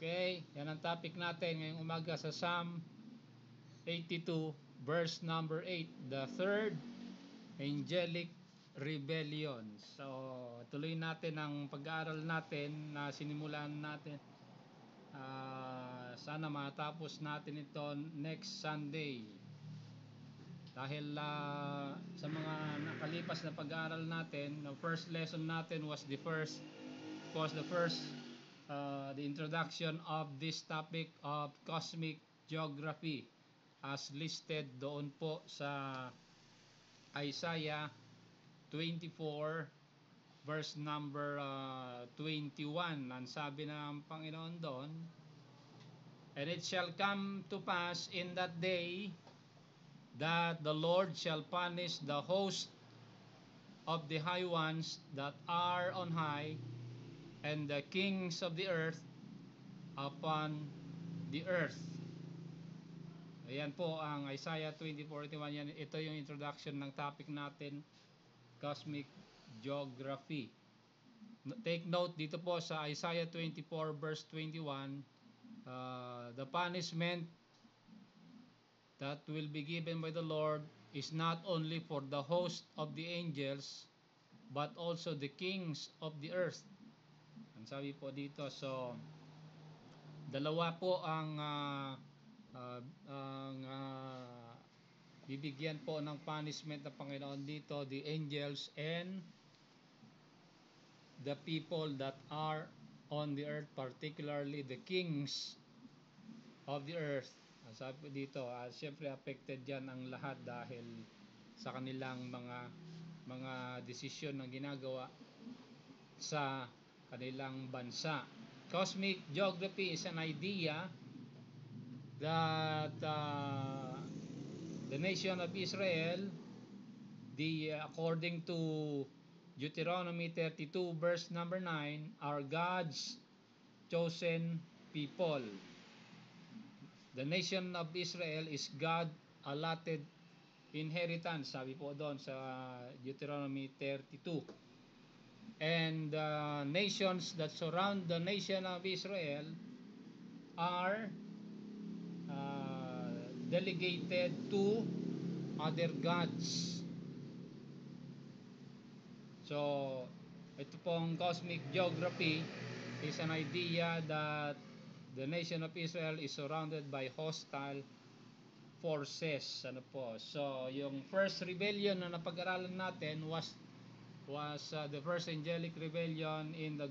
Okay, yan ang topic natin ngayong umaga sa Psalm 82 verse number 8, the third angelic rebellion. So, tuloy natin ang pag-aaral natin na sinimulan natin. Sana matapos natin ito next Sunday. Dahil sa mga nakalipas na pag-aaral natin, the first lesson natin was the introduction of this topic of cosmic geography as listed doon po sa Isaiah 24 verse number 21. Ang sabi ng Panginoon doon, and it shall come to pass in that day that the Lord shall punish the host of the high ones that are on high, and the kings of the earth upon the earth. Ayan po ang Isaiah 20:41. Yan, ito yung introduction ng topic natin, cosmic geography. Take note dito po sa Isaiah 24 verse 21, the punishment that will be given by the Lord is not only for the host of the angels but also the kings of the earth. Ang sabi po dito, so dalawa po ang bibigyan po ng punishment ng Panginoon dito, the angels and the people that are on the earth, particularly the kings of the earth. Ang sabi po dito, siyempre affected yan ang lahat dahil sa kanilang mga desisyon na ginagawa sa kanilang bansa. Cosmic geography is an idea that the nation of Israel, according to Deuteronomy 32 verse number 9, are God's chosen people. The nation of Israel is God allotted inheritance, sabi po doon sa Deuteronomy 32. And nations that surround the nation of Israel are delegated to other gods. So, ito pong cosmic geography is an idea that the nation of Israel is surrounded by hostile forces. Ano po? So, yung first rebellion na napag-aralan natin was the first angelic rebellion in the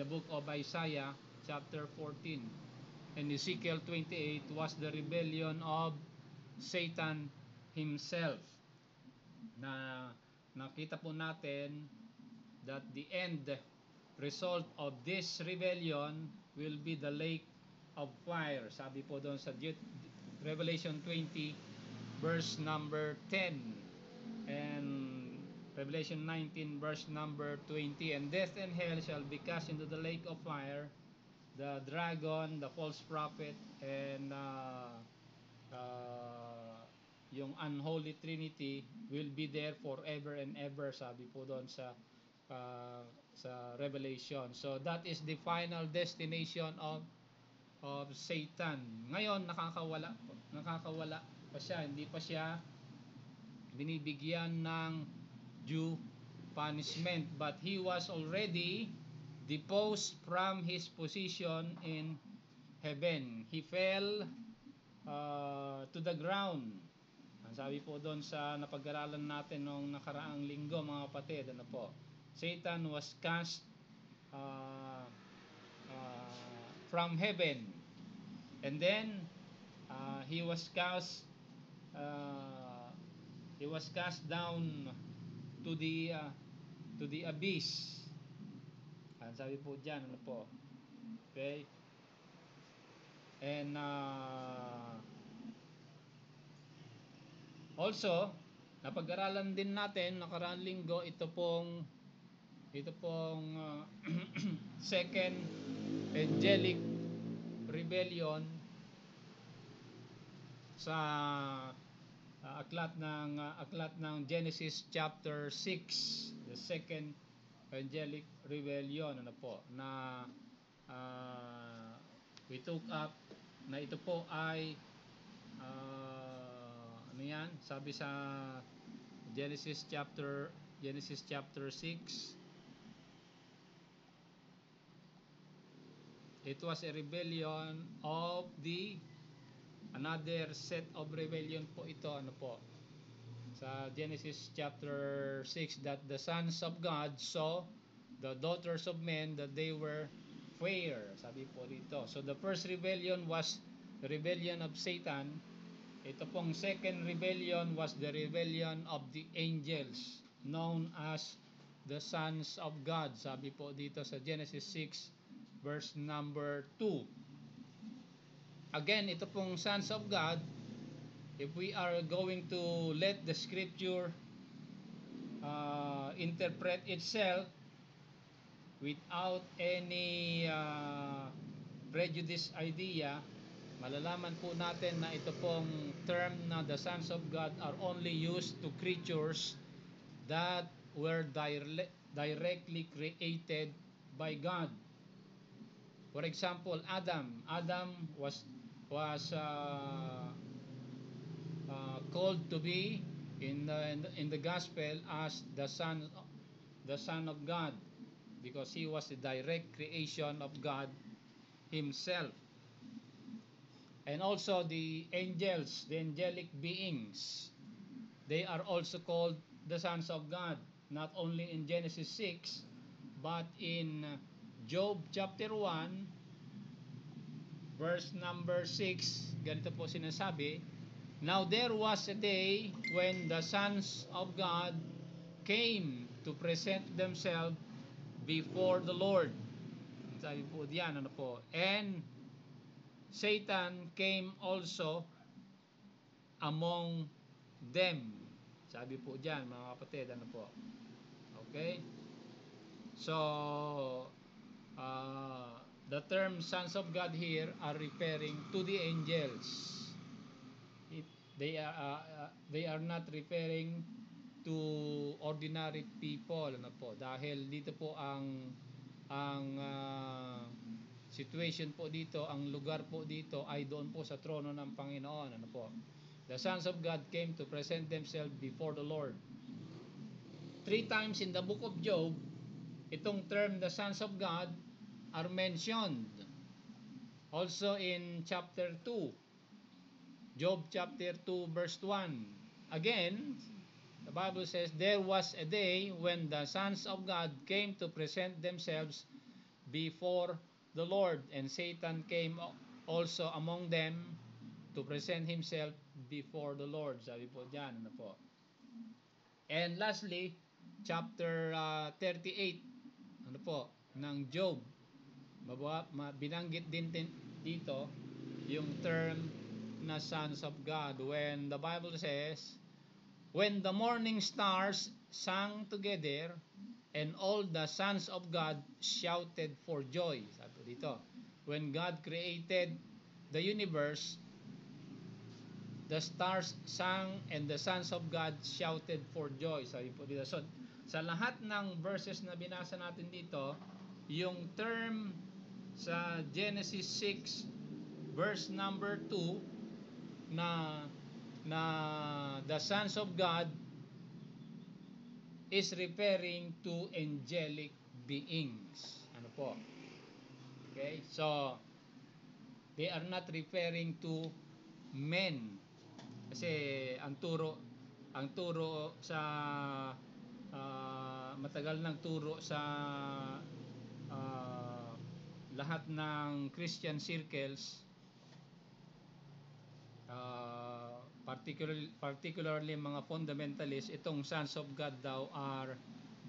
book of Isaiah chapter 14. And Ezekiel 28 was the rebellion of Satan himself. Na nakita po natin that the end result of this rebellion will be the lake of fire. Sabi po doon sa Revelation 20 verse number 10 and Revelation 19 verse number 20, and death and hell shall be cast into the lake of fire. The dragon, the false prophet, and yung unholy trinity will be there forever and ever, sabi po doon sa Revelation. So that is the final destination of Satan. Ngayon nakakawala pa siya, hindi pa siya binibigyan ng due punishment, but he was already deposed from his position in heaven. He fell to the ground. Ang sabi po doon sa napag-aralan natin nung nakaraang linggo, mga kapatid, ano po, Satan was cast from heaven, and then he was cast down to the abyss. Ang sabi po dyan, ano po, okay, and also napag-aralan din natin nakaraang linggo ito pong second angelic rebellion sa aklat ng Genesis chapter 6, the second angelic rebellion, ano po, na we took up na ito po ay ano yan, sabi sa Genesis chapter 6, it was a rebellion of the another set of rebellion po ito, ano po, sa Genesis chapter 6, that the sons of God saw the daughters of men that they were fair, sabi po dito. So the first rebellion was the rebellion of Satan. Ito pong second rebellion was the rebellion of the angels, known as the sons of God, sabi po dito sa Genesis 6 verse number 2. Again, ito pong sons of God, if we are going to let the scripture interpret itself without any prejudice idea, malalaman po natin na ito pong term na the sons of God are only used to creatures that were directly created by God. For example, Adam was called to be in the gospel as the son of God, because he was the direct creation of God himself. And also the angels, the angelic beings, they are also called the sons of God, not only in Genesis 6 but in Job chapter 1 verse number 6. Ganito po sinasabi, now there was a day when the sons of God came to present themselves before the Lord. Sabi po diyan, ano po, and Satan came also among them. Sabi po diyan, mga kapatid, ano po. Okay? So, the term sons of God here are referring to the angels. They are not referring to ordinary people, ano po, dahil dito po ang situation po dito, ang lugar po dito ay doon po sa trono ng Panginoon, ano po. The sons of God came to present themselves before the Lord. 3 times in the book of Job, itong term the sons of God are mentioned. Also in chapter 2, Job chapter 2 verse 1. Again, the Bible says, there was a day when the sons of God came to present themselves before the Lord, and Satan came also among them to present himself before the Lord. Sabi po diyan, ano po. And lastly, chapter 38, ano po, ng Job. Binanggit din dito yung term na sons of God, when the Bible says, when the morning stars sang together and all the sons of God shouted for joy. Sabi dito, when God created the universe, the stars sang and the sons of God shouted for joy. Sabi po dito. So, sa lahat ng verses na binasa natin dito, yung term sa Genesis 6 verse number 2 na the sons of God is referring to angelic beings. Ano po? Okay? So, they are not referring to men. Kasi ang turo sa matagal ng turo sa lahat ng Christian circles, particularly mga fundamentalists, itong sons of God daw are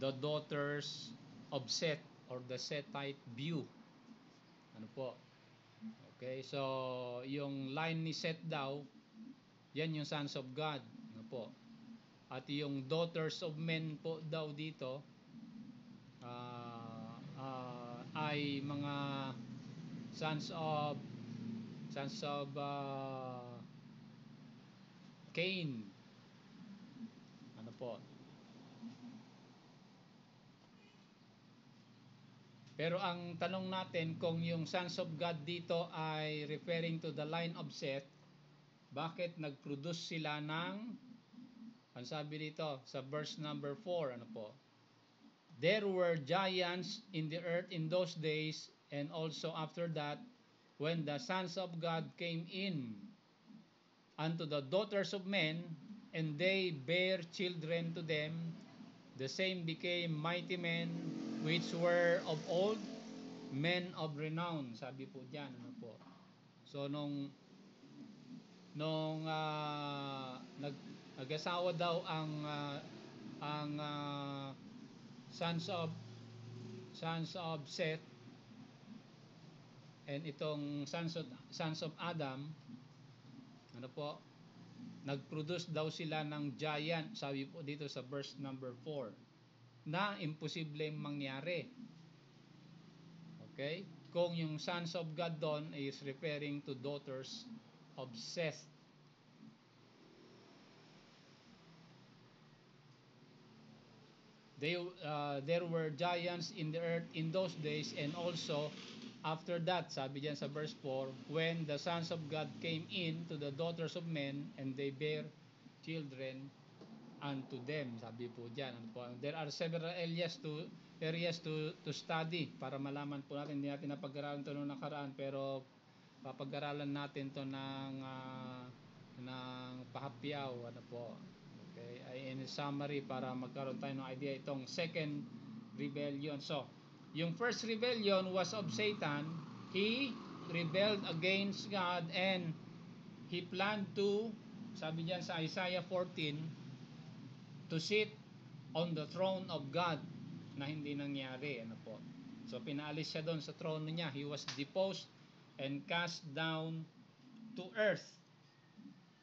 the daughters of Seth or the Sethite view. Ano po? Okay, so yung line ni Seth daw, yan yung sons of God. Ano po? At yung daughters of men po daw dito ay mga sons of Cain. Ano po? Pero ang tanong natin kung yung sons of God dito ay referring to the line of Seth, bakit nag-produce sila ng, ang sabi dito sa verse number 4, ano po? There were giants in the earth in those days, and also after that, when the sons of God came in unto the daughters of men, and they bare children to them, the same became mighty men, which were of old, men of renown. Sabi po diyan, ano po? So nung nag-asawa daw ang sons of Seth and itong sons of Adam, ano po, nag-produce daw sila ng giant, sabi po dito sa verse number 4, na imposibleng mangyari. Okay? Kung yung sons of God doon is referring to daughters of Seth. There were giants in the earth in those days, and also after that, sabi diyan sa verse 4, when the sons of God came in to the daughters of men, and they bare children unto them. Sabi po diyan, ano po? There are several areas to study para malaman po natin. Hindi natin napag-aralan ito noong nakaraan, pero papag-aralan natin to ng pahapyaw, ano po. Okay, in summary para magkaroon tayo ng idea itong second rebellion. So, yung first rebellion was of Satan. He rebelled against God and he planned to, sabi diyan sa Isaiah 14, to sit on the throne of God, na hindi nangyari, ano po. So pinaalis siya doon sa trono niya. He was deposed and cast down to earth,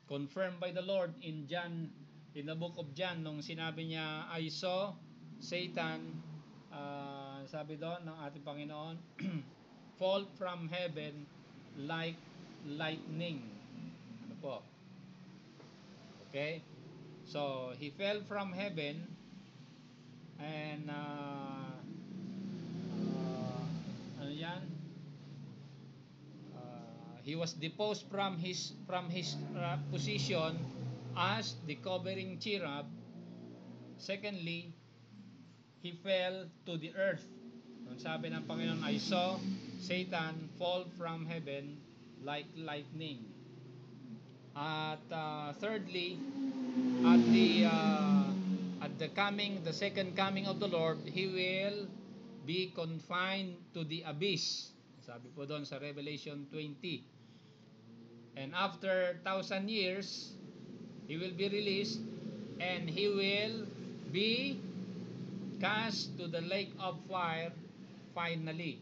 confirmed by the Lord in the book of John, nung sinabi niya, I saw Satan, sabi doon ng ating Panginoon, fall from heaven like lightning. Ano po? Okay? So, he fell from heaven, and ano yan? He was deposed from his position as the covering cherub. Secondly, he fell to the earth. Sabi ng Panginoon, I saw Satan fall from heaven like lightning. At thirdly, at the second coming of the Lord, he will be confined to the abyss. Sabi po doon sa Revelation 20. And after 1,000 years, he will be released, and he will be cast to the lake of fire finally.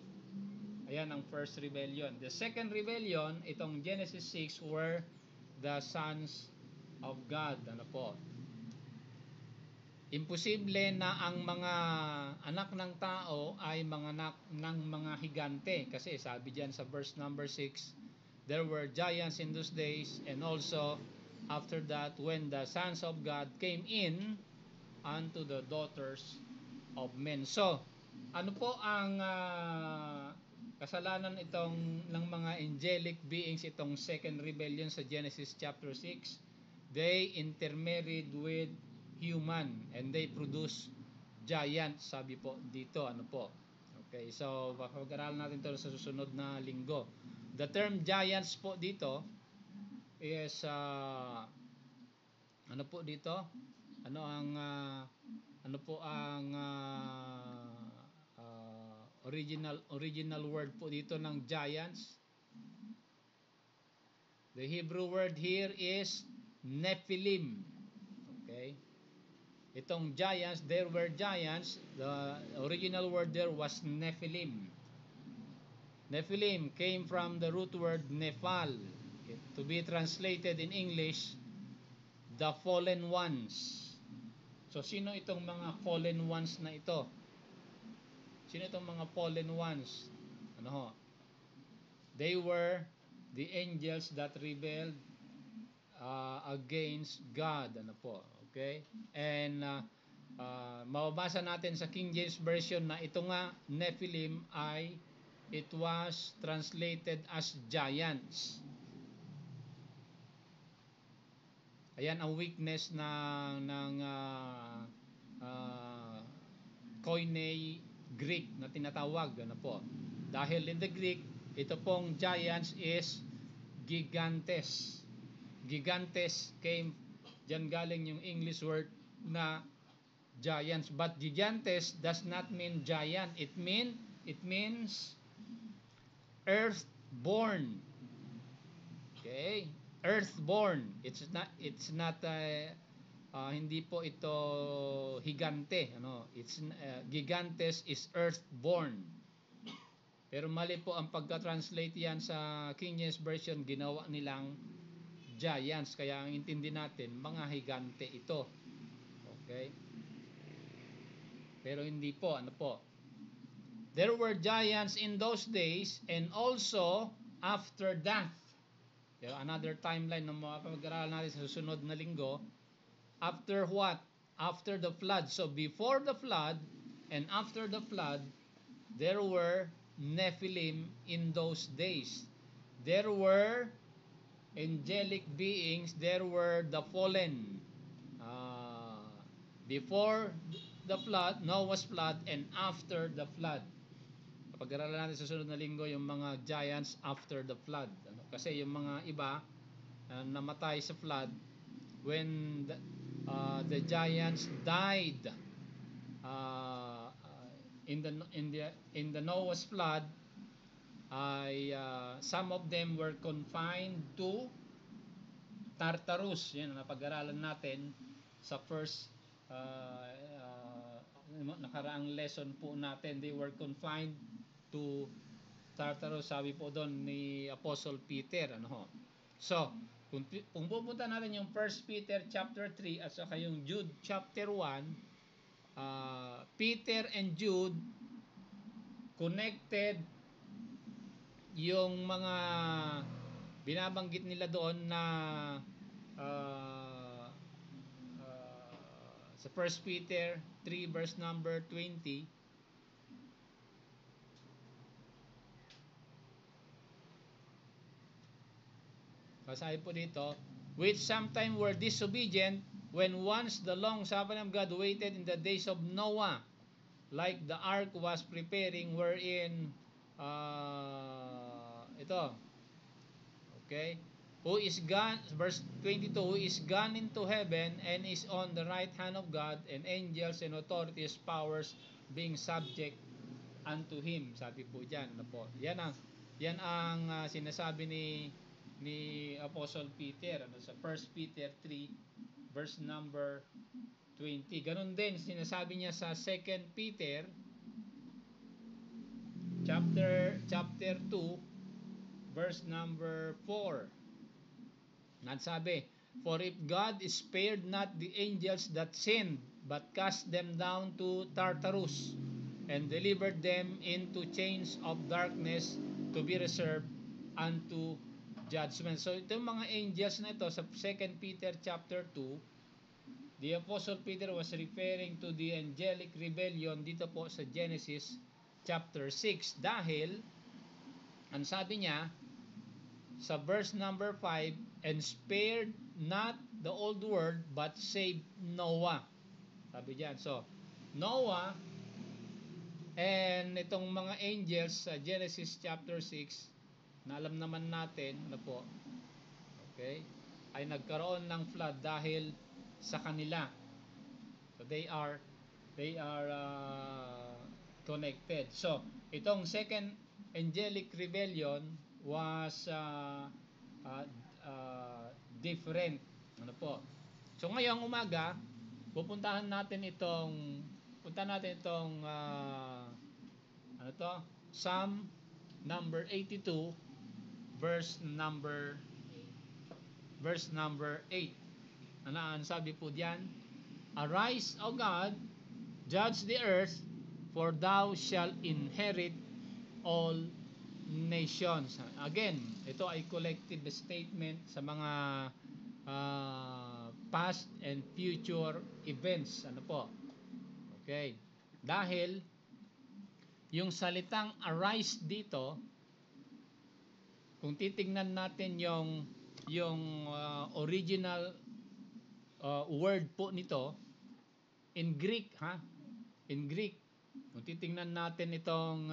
Ayan ang first rebellion. The second rebellion, itong Genesis 6, were the sons of God. Ano po? Imposible na ang mga anak ng tao ay mga anak ng mga higante. Kasi sabi diyan sa verse number 6, there were giants in those days, and also after that, when the sons of God came in unto the daughters of men. So, ano po ang kasalanan itong ng mga angelic beings, itong second rebellion sa Genesis chapter 6? They intermarried with human, and they produce giants, sabi po dito, ano po. Okay, so pag-aralan natin ito sa susunod na linggo. The term giants po dito is ano po dito? Ano po ang original word po dito ng giants? The Hebrew word here is Nephilim. Okay? Itong giants, there were giants. The original word there was Nephilim. Nephilim came from the root word Nephal, okay, to be translated in English, the fallen ones. So, sino itong mga fallen ones na ito? Sino itong mga fallen ones? Ano ho? They were the angels that rebelled against God. Ano po? Okay? And Mababasa natin sa King James Version na ito nga Nephilim ay it was translated as giants. Ayan ang weakness ng Koine Greek na tinatawag, ano po. Dahil in the Greek, ito pong giants is gigantes. Gigantes came, dyan galing yung English word na giants. But gigantes does not mean giant. It means earthborn. Okay? Earthborn. It's not hindi po ito higante, ano? It's gigantes is earthborn. Pero mali po ang pagka-translate yan sa King James Version, ginawa nilang giants, kaya ang intindi natin mga higante ito. Okay? Pero hindi po, ano po? There were giants in those days and also after death. Pero another timeline na mapag-aralan natin sa susunod na linggo. After what? After the flood. So before the flood and after the flood, there were Nephilim in those days. There were angelic beings. There were the fallen. Before the flood, Noah's flood, and after the flood. Pag-aralan natin sa susunod na linggo yung mga giants after the flood. Kasi yung mga iba namatay sa flood when the giants died in the Noah's flood. Some of them were confined to Tartarus. Yan ang napag-aralan natin sa first nakaraang lesson po natin. They were confined to Tartarus, sabi po doon ni Apostle Peter, ano. So kung pupunta natin yung 1 Peter chapter 3 at saka yung Jude chapter 1, Peter and Jude connected yung mga binabanggit nila doon na sa 1 Peter 3 verse number 20. Basahin po dito, which sometime were disobedient when once the long suffering of God waited in the days of Noah, like the ark was preparing, wherein ito, okay, who is gone, verse 22, who is gone into heaven and is on the right hand of God, and angels and authorities, powers being subject unto him. Sabi po diyan, ano po, yan ang sinasabi ni Apostle Peter, ano, sa 1 Peter 3 verse number 20. Ganun din sinasabi niya sa 2 Peter chapter 2 verse number 4. Nagsabi, for if God spared not the angels that sinned, but cast them down to Tartarus, and delivered them into chains of darkness to be reserved unto judgment. So itong mga angels na ito sa 2 Peter chapter 2, the Apostle Peter was referring to the angelic rebellion dito po sa Genesis chapter 6, dahil ang sabi niya sa verse number 5, and spared not the old world but saved Noah. Sabi diyan. So Noah and itong mga angels sa Genesis chapter 6 na alam naman natin na po, okay, ay nagkaroon ng flood dahil sa kanila. So they are connected. So itong second angelic rebellion was different, ano po. So ngayong umaga puntahan natin itong ano to, Psalm number 82 verse number 8. Ano sabi po diyan? Arise, O God, judge the earth, for thou shalt inherit all nations. Again, ito ay collective statement sa mga past and future events. Ano po? Okay. Dahil yung salitang arise dito, kung titingnan natin yung original word po nito in Greek, in Greek, kung titingnan natin itong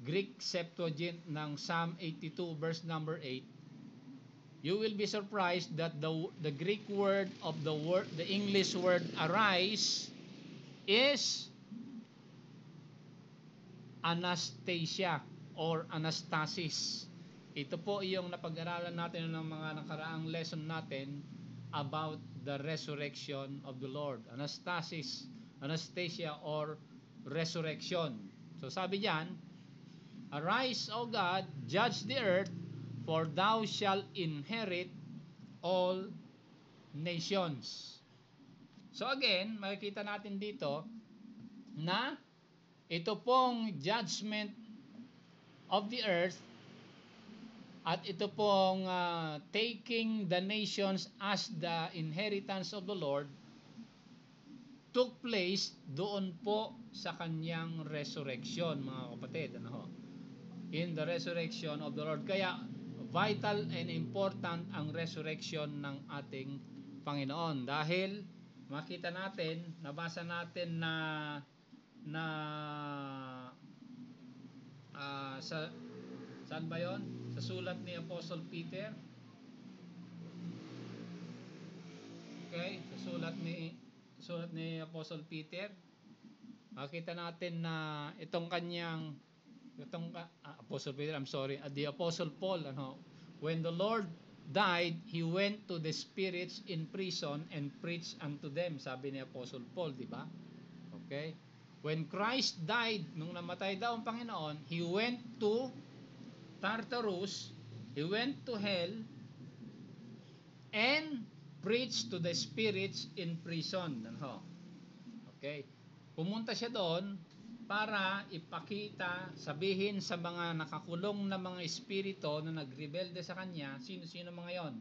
Greek Septuagint ng Psalm 82 verse number 8, you will be surprised that the Greek word of the English word arise is Anastasia or Anastasis. Ito po yung napag-aralan natin ng mga nakaraang lesson natin about the resurrection of the Lord. Anastasis, Anastasia or resurrection. So sabi diyan, arise, O God, judge the earth, for thou shalt inherit all nations. So again, makikita natin dito na ito pong judgment of the earth at ito pong taking the nations as the inheritance of the Lord took place doon po sa kanyang resurrection, mga kapatid. In the resurrection of the Lord. Kaya vital and important ang resurrection ng ating Panginoon dahil makita natin, nabasa natin saan ba yon? Sa sulat ni Apostle Peter. Okay, sa sulat ni Apostle Peter, makita natin na Apostle Peter, the Apostle Paul, when the Lord died, he went to the spirits in prison and preached unto them, sabi ni Apostle Paul, di ba? Okay? When Christ died, nung namatay daw ang Panginoon, he went to Tartarus, he went to hell, and preached to the spirits in prison. Okay? Pumunta siya doon para ipakita, sabihin sa mga nakakulong na mga espiritu na nagrebelde sa kanya. Sino mga yon?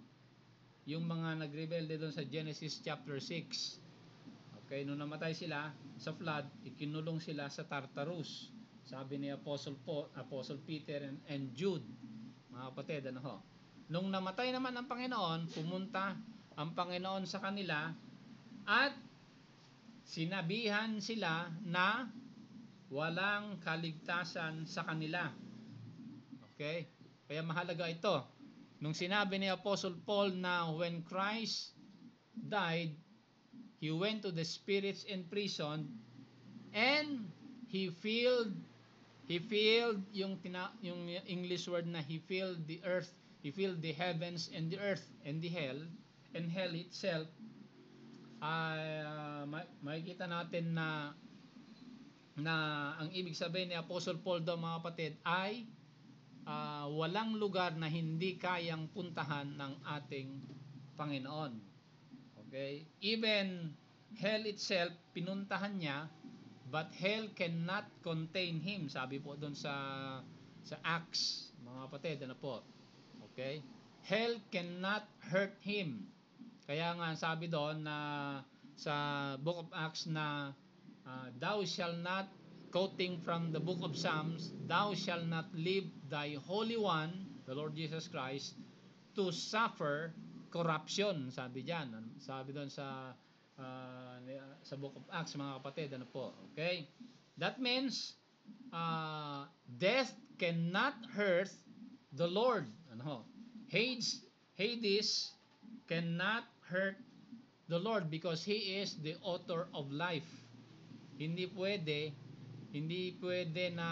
Yung mga nagrebelde doon sa Genesis chapter 6. Okay, nung namatay sila sa flood, ikinulong sila sa Tartarus. Sabi ni Apostle Peter and Jude, mga kapatid, nung namatay naman ang Panginoon, pumunta ang Panginoon sa kanila at sinabihan sila na walang kaligtasan sa kanila. Okay? Kaya mahalaga ito. Nung sinabi ni Apostle Paul na when Christ died, he went to the spirits in prison and he filled yung English word na he filled the earth, he filled the heavens and the earth and the hell and hell itself. Makikita natin na ang ibig sabihin ni Apostle Paul daw, mga kapatid, ay walang lugar na hindi kayang puntahan ng ating Panginoon. Okay? Even hell itself, pinuntahan niya, but hell cannot contain him. Sabi po doon sa Acts, mga kapatid, Okay? Hell cannot hurt him. Kaya nga sabi doon na sa Book of Acts na thou shall not, quoting from the book of Psalms, thou shall not leave thy Holy One, the Lord Jesus Christ, to suffer corruption. Sabi diyan, sabi doon sa Book of Acts, mga kapatid, Okay? That means death cannot hurt the Lord. Hades cannot hurt the Lord because he is the author of life. Hindi pwede na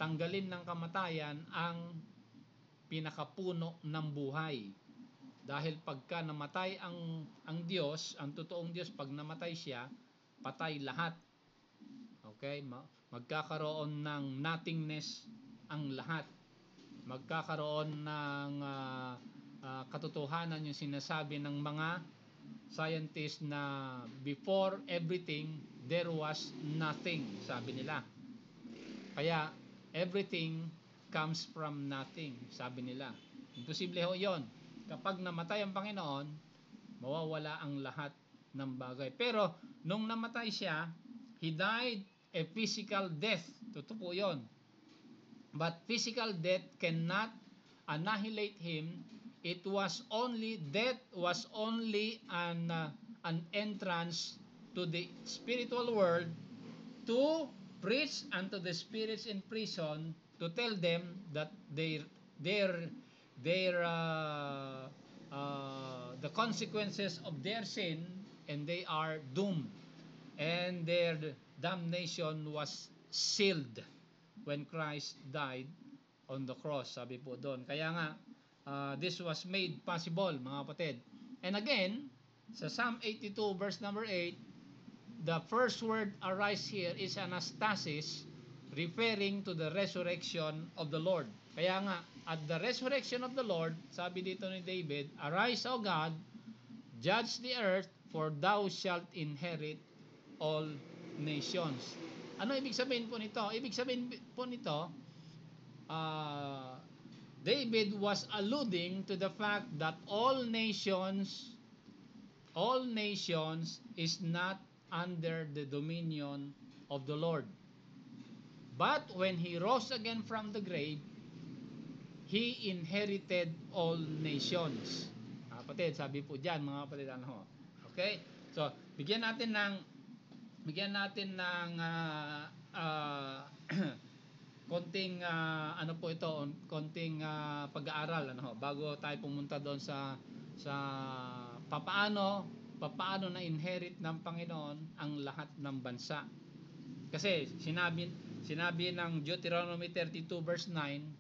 tanggalin ng kamatayan ang pinakapuno ng buhay. Dahil pagka namatay ang Diyos, ang totoong Diyos, pag namatay siya, patay lahat. Okay? Magkakaroon ng nothingness ang lahat. Magkakaroon ng katotohanan yung sinasabi ng mga scientists na before everything, there was nothing, sabi nila. Kaya, everything comes from nothing, sabi nila. Imposible ho yun. Kapag namatay ang Panginoon, mawawala ang lahat ng bagay. Pero, nung namatay siya, he died a physical death. Totoo po yun. But physical death cannot annihilate him. It was only, death was only an entrance to the spiritual world to preach unto the spirits in prison, to tell them that their the consequences of their sin, and they are doomed, and their damnation was sealed when Christ died on the cross. Sabi po doon. Kaya nga, this was made possible, mga kapatid. And again, sa Psalm 82 verse number 8, the first word arise here is anastasis, referring to the resurrection of the Lord. Kaya nga, at the resurrection of the Lord, sabi dito ni David, arise, O God, judge the earth, for thou shalt inherit all nations. Ano ibig sabihin po nito? Ibig sabihin po nito, David was alluding to the fact that all nations is not under the dominion of the Lord. But when he rose again from the grave, he inherited all nations. Kapatid, sabi po diyan, mga kapatid, ano? Okay? So, bigyan natin ng konting ano po ito, konting pag-aaral, ano, bago tayo pumunta doon sa papaano na inherit ng Panginoon ang lahat ng bansa. Kasi sinabi ng Deuteronomy 32 verse 9,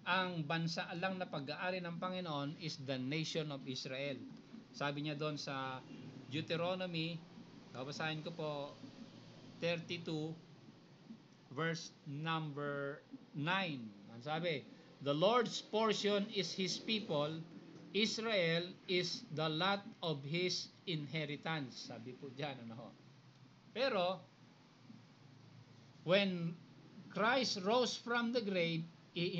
ang bansa lang na pag-aari ng Panginoon is the nation of Israel. Sabi niya doon sa Deuteronomy, babasahin ko po, 32 verse number 9. Ang sabi, the Lord's portion is His people, Israel is the lot of His inheritance. Sabi po dyan, ano. Pero, when Christ rose from the grave, He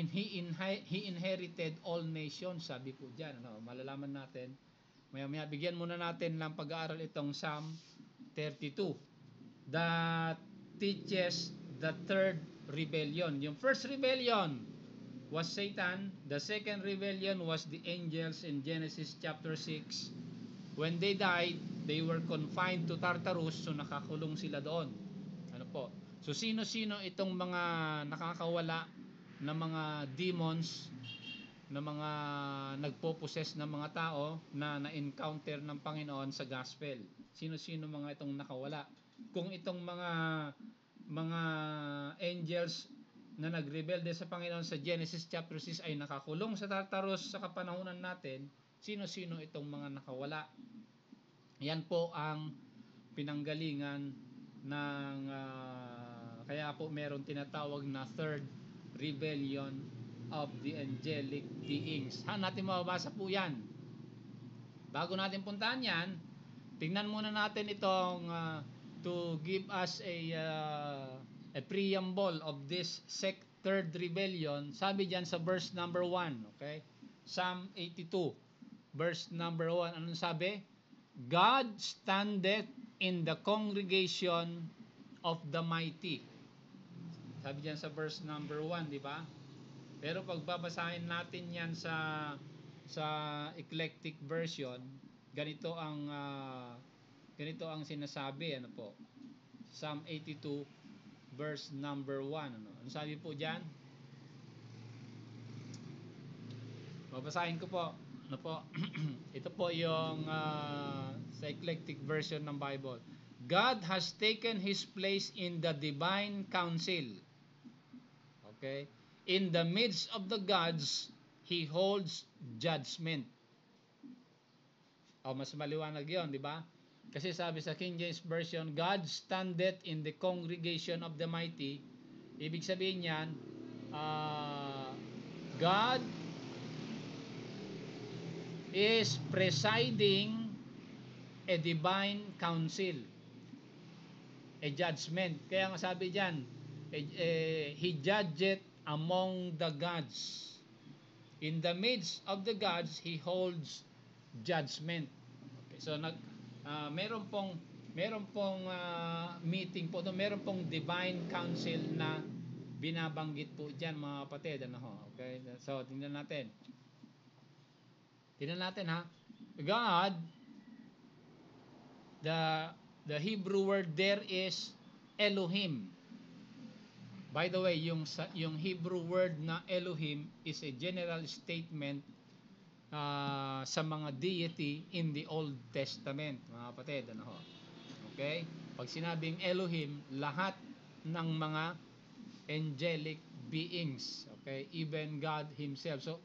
inherited all nations. Sabi po dyan, ano. Malalaman natin. Maya bigyan muna natin ng pag-aaral itong Psalm 32 that teaches the third rebellion. Yung first rebellion was Satan. The second rebellion was the angels in Genesis chapter 6. When they died, they were confined to Tartarus, so nakakulong sila doon. Ano po? So sino-sino itong mga nakakawala na mga demons, na mga nagpo-possess ng mga tao na na-encounter ng Panginoon sa gospel? Sino-sino mga itong nakawala? Kung itong mga angels na nagrebelde sa Panginoon sa Genesis chapter 6 ay nakakulong sa Tartarus sa kapanahunan natin, sino-sino itong mga nakawala? Yan po ang pinanggalingan ng kaya po meron tinatawag na third rebellion of the angelic beings. Natin mababasa po yan. Bago natin puntahan yan, tingnan muna natin itong to give us a preamble of this third rebellion. Sabi diyan sa verse number 1, okay? Psalm 82 verse number 1. Anong sabi? God standeth in the congregation of the mighty. Sabi diyan sa verse number 1, di ba? Pero pag babasahin natin yan sa eclectic version, ganito ang sinasabi, ano po? Psalm 82 verse number 1, ano sabi po diyan? Babasahin ko po, ano po? Ito po yung sa eclectic version ng Bible. God has taken His place in the divine council. Okay? In the midst of the gods, He holds judgment. Mas maliwanag 'yon, di ba? Kasi sabi sa King James Version, God standeth in the congregation of the mighty. Ibig sabihin niyan, God is presiding a divine council, a judgment. Kaya nga sabi diyan, He judgeth among the gods. In the midst of the gods, He holds judgment. Okay, so Meron pong meeting po, no, meron pong divine council na binabanggit po diyan, mga kapatid, ano ho. Okay? So, tingnan natin. Tingnan natin ha. God, the Hebrew word there is Elohim. By the way, yung Hebrew word na Elohim is a general statement sa mga deity in the Old Testament, mga kapatid, ano ho. Okay? Pag sinabing Elohim, lahat ng mga angelic beings, okay? Even God himself. So,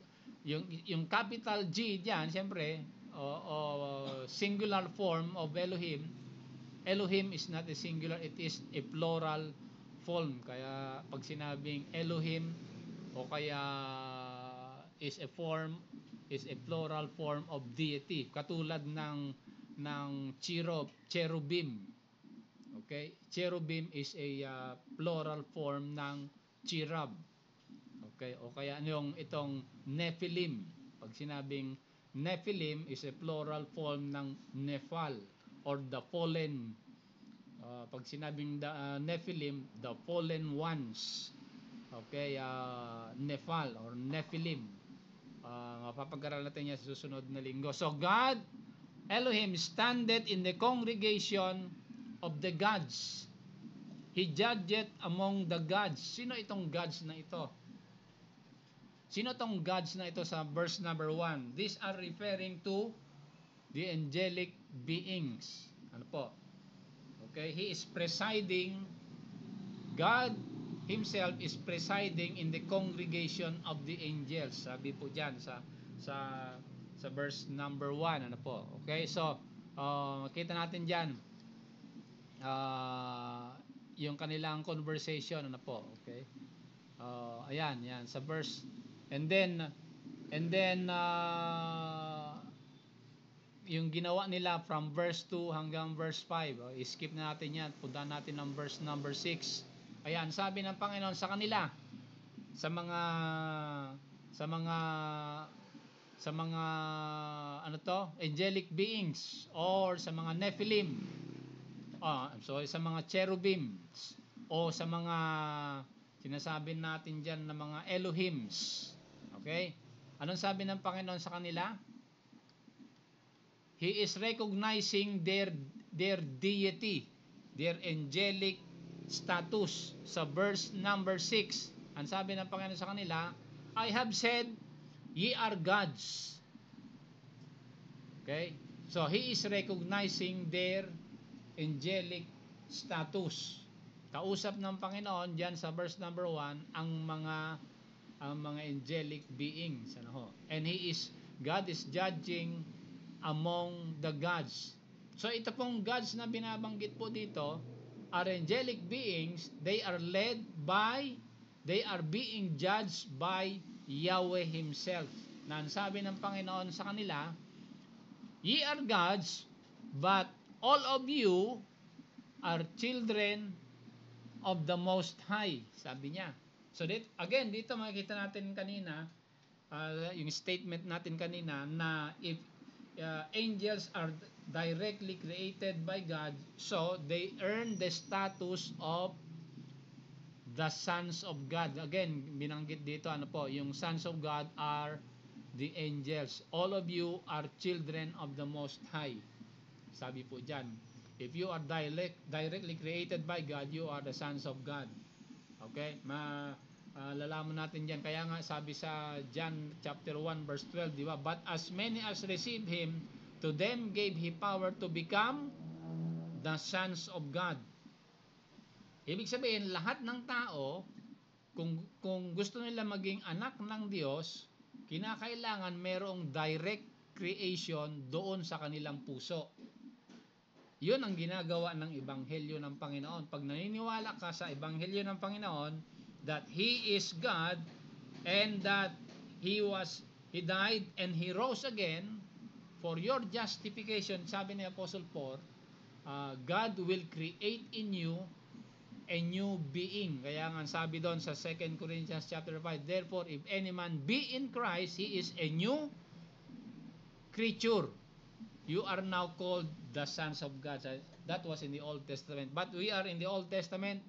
yung capital G diyan, siyempre, o singular form of Elohim. Elohim is not a singular, it is a plural form. Kaya pag sinabing Elohim o kaya is a plural form of deity, katulad ng cherubim. Okay? Cherubim is a plural form ng cherub. Okay? O kaya yung itong Nephilim. Pag sinabing Nephilim is a plural form ng Nephal or the fallen. Pag sinabing Nephilim, the fallen ones. Okay? Nephal or Nephilim. Mapapag-aralan natin yan sa susunod na linggo. So God, Elohim, standeth in the congregation of the gods. He judgeth among the gods. Sino itong gods na ito? Sino itong gods na ito sa verse number 1? These are referring to the angelic beings. Ano po? Okay, he is presiding. God himself is presiding in the congregation of the angels. Sabi po diyan sa verse number 1, ano po? Okay, so kita natin diyan yung kanilang conversation, ano po? Okay? Ayan, yan sa verse, and then yung ginawa nila from verse 2 hanggang verse 5. I-skip na natin yan. Punta natin ng verse number 6. Ayan, sabi ng Panginoon sa kanila, sa mga ano to, angelic beings or sa mga Nephilim. Sa mga cherubims o sa mga sinasabi natin diyan na mga Elohims. Okay? Anong sabi ng Panginoon sa kanila? He is recognizing their deity, their angelic status. Sa verse number 6, ang sabi ng Panginoon sa kanila, I have said, ye are gods. Okay? So, He is recognizing their angelic status. Kausap ng Panginoon diyan sa verse number 1 ang mga angelic beings, ano ho. And God is judging among the gods. So ito pong gods na binabanggit po dito are angelic beings. They are being judged by Yahweh himself. Na sabi ng Panginoon sa kanila, ye are gods, but all of you are children of the Most High, sabi niya. So again, dito makikita natin kanina, yung statement natin kanina na if angels are directly created by God, so they earn the status of the sons of God. Again, binanggit dito, ano po, yung sons of God are the angels. All of you are children of the Most High. Sabi po dyan, if you are directly created by God, you are the sons of God. Okay? Lalaman natin dyan. Kaya nga sabi sa John chapter 1 verse 12, di ba? But as many as received Him, to them gave He power to become the sons of God. Ibig sabihin, lahat ng tao, kung gusto nila maging anak ng Diyos, kinakailangan merong direct creation doon sa kanilang puso. Yun ang ginagawa ng Ebanghelyo ng Panginoon. Pag naniniwala ka sa Ebanghelyo ng Panginoon, that He is God and that He died and He rose again for your justification, sabi ni Apostle Paul, God will create in you a new being. Kaya nga sabi doon sa 2 Corinthians chapter 5, therefore if any man be in Christ, he is a new creature. You are now called the sons of God. That was in the Old Testament. But we are in the Old Testament.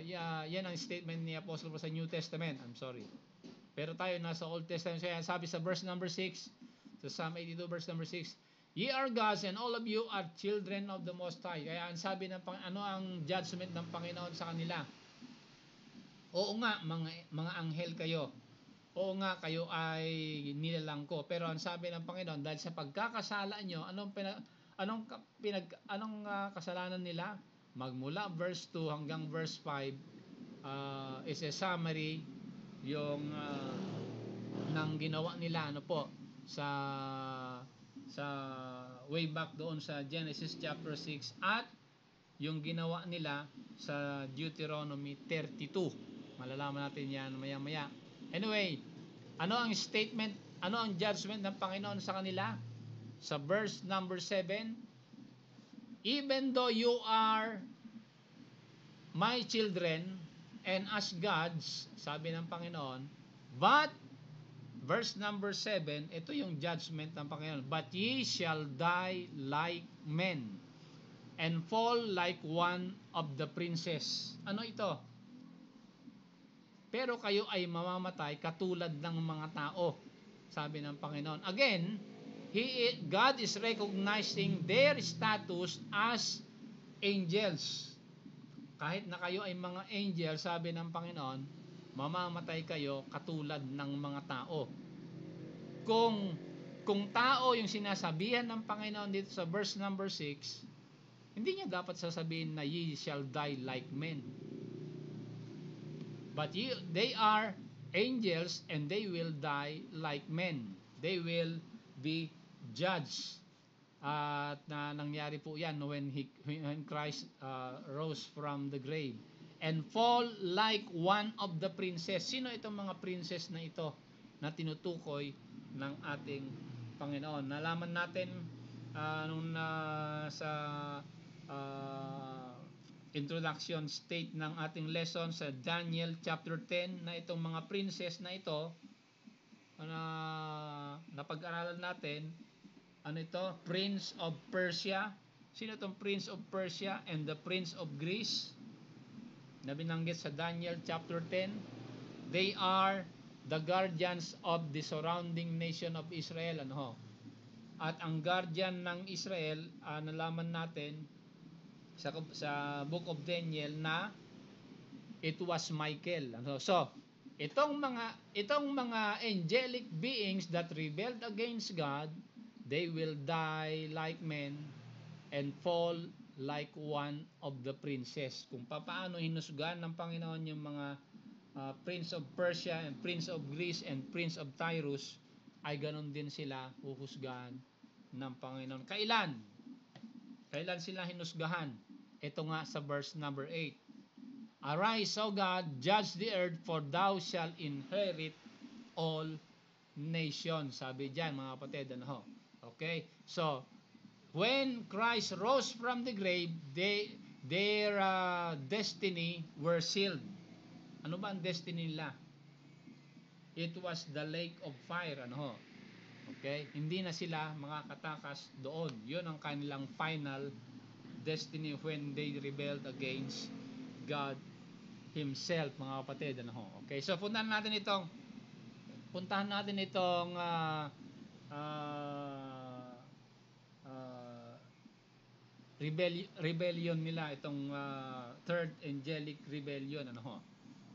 Yan ang statement ni Apostle Paul sa New Testament. I'm sorry. Pero tayo nasa Old Testament. So yan, sabi sa verse number 6, sa Psalm 82 verse number 6, Ye are gods and all of you are children of the Most High. Kaya ang sabi ng ano ang judgment ng Panginoon sa kanila? Oo nga, mga anghel kayo. Oo nga, kayo ay nilalang ko. Pero ang sabi ng Panginoon, dahil sa pagkakasala nyo, anong kasalanan nila? Magmula verse 2 hanggang verse 5 is a summary yung ng ginawa nila sa way back doon sa Genesis chapter 6 at yung ginawa nila sa Deuteronomy 32. Malalaman natin yan maya-maya. Anyway, ano ang statement, ano ang judgment ng Panginoon sa kanila? Sa verse number 7, even though you are my children and as gods, sabi ng Panginoon, but, verse number 7, ito yung judgment ng Panginoon, but ye shall die like men and fall like one of the princes. Ano ito? Pero kayo ay mamamatay katulad ng mga tao, sabi ng Panginoon. Again, God is recognizing their status as angels. Kahit na kayo ay mga angel, sabi ng Panginoon, mamamatay kayo katulad ng mga tao. Kung tao yung sinasabihan ng Panginoon dito sa verse number 6, hindi niya dapat sasabihin na ye shall die like men. But they are angels and they will die like men. They will be judged. At nangyari po yan when Christ rose from the grave. And fall like one of the princes. Sino itong mga princess na ito na tinutukoy ng ating Panginoon? Nalaman natin sa introduction state ng ating lesson sa Daniel chapter 10 na itong mga princess na ito napag-aralan natin. Ano ito? Prince of Persia. Sino itong Prince of Persia and the Prince of Greece na binanggit sa Daniel chapter 10? They are the guardians of the surrounding nation of Israel. At ang guardian ng Israel, nalaman natin sa book of Daniel na it was Michael. So, itong mga angelic beings that rebelled against God, they will die like men and fall like one of the princes. Kung paano hinusgahan ng Panginoon yung mga Prince of Persia and Prince of Greece and Prince of Tyrus, ay ganon din sila huhusgahan ng Panginoon. Kailan sila hinusgahan? Ito nga sa verse number 8. Arise, O God, judge the earth, for thou shalt inherit all nations. Sabi diyan, mga kapatid, Okay? So, when Christ rose from the grave, their destiny were sealed. Ano ba ang destiny nila? It was the lake of fire. Okay? Hindi na sila makakatakas doon. Yun ang kanilang final destiny when they rebelled against God Himself, mga kapatid. Okay? So, puntahan natin itong rebellion nila, itong third angelic rebellion.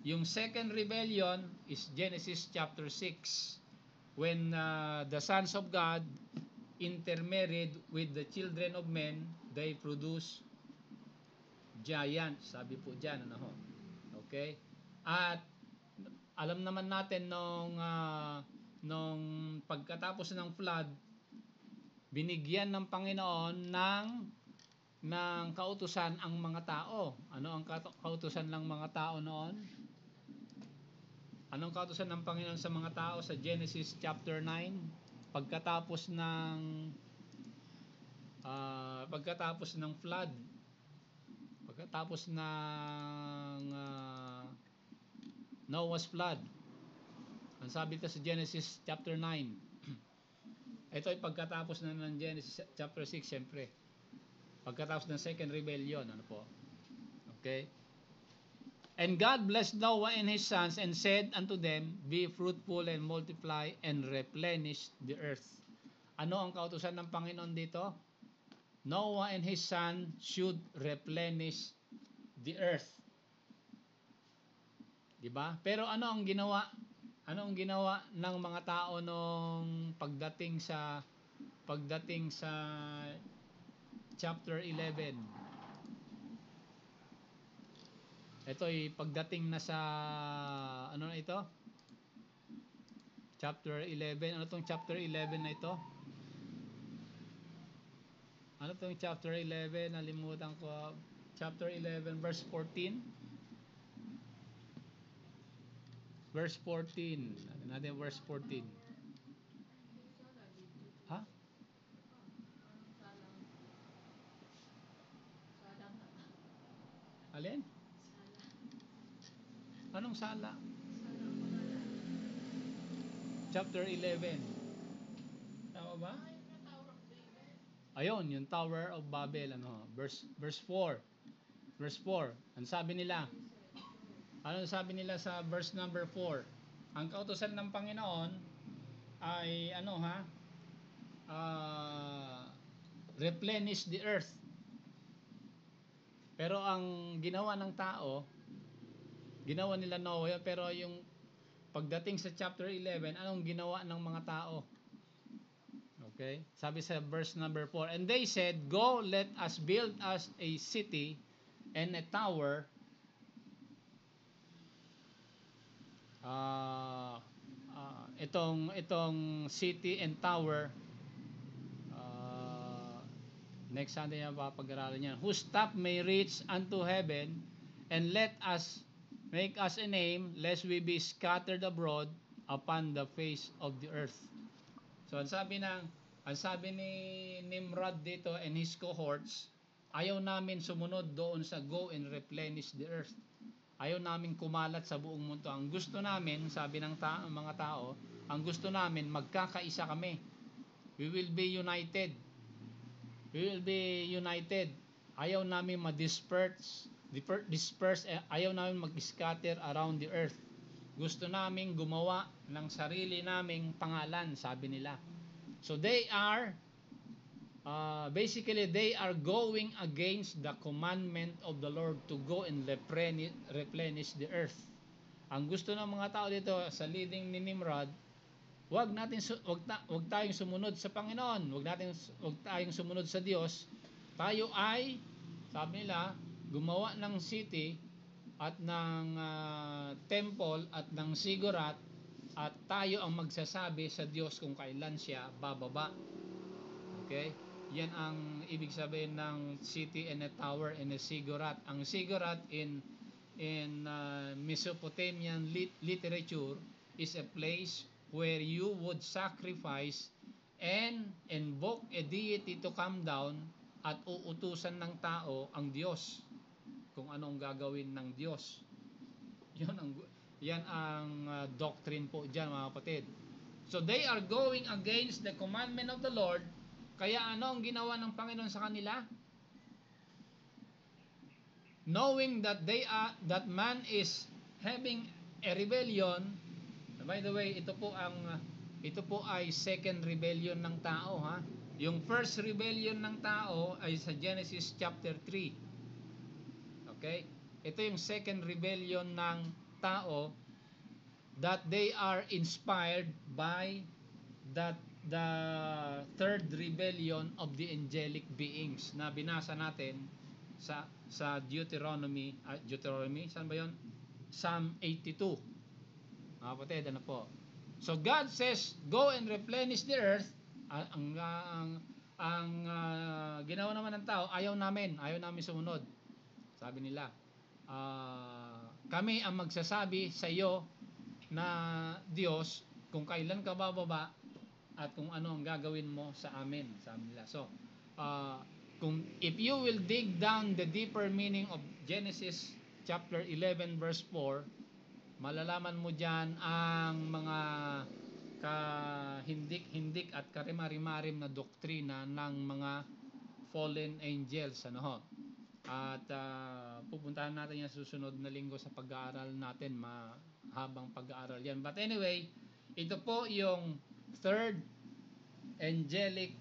Yung second rebellion is Genesis chapter 6, when the sons of God intermarried with the children of men, they produce giants, sabi po dyan. Okay? At alam naman natin nung pagkatapos ng flood, binigyan ng Panginoon ng kautusan ang mga tao. Ano ang kautusan ng mga tao noon? Anong kautusan ng Panginoon sa mga tao sa Genesis chapter 9? Pagkatapos ng flood, pagkatapos ng Noah's flood, ang sabi ito sa Genesis chapter 9. Ito ay pagkatapos na ng Genesis chapter 6, syempre. Pagkatapos ng second rebellion, ano po? Okay? And God blessed Noah and his sons and said unto them, be fruitful and multiply and replenish the earth. Ano ang kautusan ng Panginoon dito? Noah and his son should replenish the earth. Diba? Pero ano ang ginawa? Ano ang ginawa ng mga tao nung pagdating sa chapter 11? Ito ay pagdating na sa ano na ito? Chapter 11. Ano tong chapter 11 na ito? Ano tong chapter 11? Nalimutan ko. Chapter 11 verse 14. Verse 14. Ano natin verse 14? Ha? Alin? Anong sala? Chapter 11. Tama ba? Ayun, yung Tower of Babel, ano, verse 4. Verse 4. Ang sabi nila? Ano sabi nila sa verse number 4? Ang kautusan ng Panginoon ay ano ha? Replenish the earth. Pero ang ginawa ng tao, ginawa nila Noah, pero yung pagdating sa chapter 11, anong ginawa ng mga tao? Okay? Sabi sa verse number 4, and they said, go, let us build us a city and a tower itong city and tower next Sunday na papag-aralan yan, whose top may reach unto heaven, and let us make us a name lest we be scattered abroad upon the face of the earth. So ang sabi ni Nimrod dito and his cohorts, ayaw namin sumunod doon sa go and replenish the earth. Ayaw namin kumalat sa buong mundo. Ang gusto namin, sabi ng mga tao, ang gusto namin, magkakaisa kami. We will be united. We will be united. Ayaw namin ma-disperse, ayaw namin mag-scatter around the earth. Gusto namin gumawa ng sarili naming pangalan, sabi nila. So they are basically they are going against the commandment of the Lord to go and replenish the earth. Ang gusto ng mga tao dito sa leading ni Nimrod, wag tayong sumunod sa Panginoon, wag tayong sumunod sa Diyos. Tayo ay, sabi nila, gumawa ng city at ng temple at ng ziggurat, at tayo ang magsasabi sa Diyos kung kailan siya bababa. Okay? Yan ang ibig sabihin ng city and a tower and a ziggurat. Ang ziggurat in Mesopotamian literature is a place where you would sacrifice and invoke a deity to come down at uutusan ng tao ang Diyos kung anong gagawin ng Diyos. Yan ang doctrine po diyan, mga kapatid. So they are going against the commandment of the Lord. Kaya ano ang ginawa ng Panginoon sa kanila? Knowing that that man is having a rebellion. By the way, ito po ay second rebellion ng tao, ha. Yung first rebellion ng tao ay sa Genesis chapter 3. Okay? Ito yung second rebellion ng tao, that they are inspired by the third rebellion of the angelic beings na binasa natin sa Deuteronomy, saan ba yun? Psalm 82. Mga kapatid, ano po? So God says, go and replenish the earth. Ang ginawa naman ng tao, ayaw namin sumunod. Sabi nila, kami ang magsasabi sa iyo na Diyos kung kailan ka bababa at kung ano ang gagawin mo sa amin, sabi nila. So, if you will dig down the deeper meaning of Genesis chapter 11 verse 4, malalaman mo diyan ang mga kahindik-hindik at karimari-marim na doktrina ng mga fallen angels, ano ho. At pupuntahan natin yan susunod na linggo sa pag-aaral natin, mahabang pag-aaral yan. But anyway, ito po yung third angelic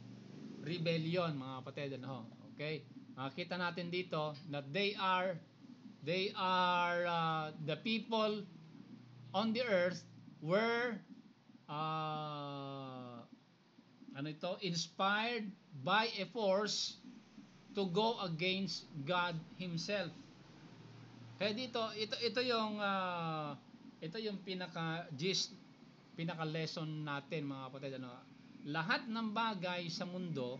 rebellion, mga kapatid, ano ho. Okay? Makikita natin dito that they are the people on the earth were inspired by a force to go against God himself. Kaya dito ito yung pinaka lesson natin, mga kapatid, ano. Lahat ng bagay sa mundo,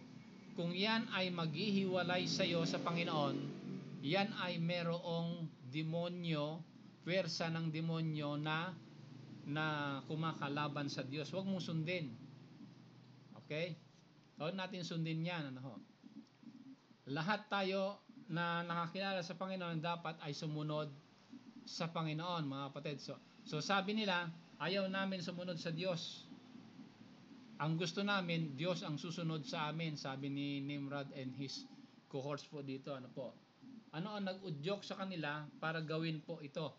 kung yan ay maghihiwalay sa iyo sa Panginoon, yan ay merong demonyo, pwersa ng demonyo na kumakalaban sa Diyos. Huwag mong sundin. Okay? Huwag natin sundin yan, ano ho. Lahat tayo na nakakilala sa Panginoon dapat ay sumunod sa Panginoon, mga kapatid. So sabi nila, ayaw namin sumunod sa Diyos. Ang gusto namin, Diyos ang susunod sa amin, sabi ni Nimrod and his cohorts po dito, ano po. Ano ang nag-udyok sa kanila para gawin po ito?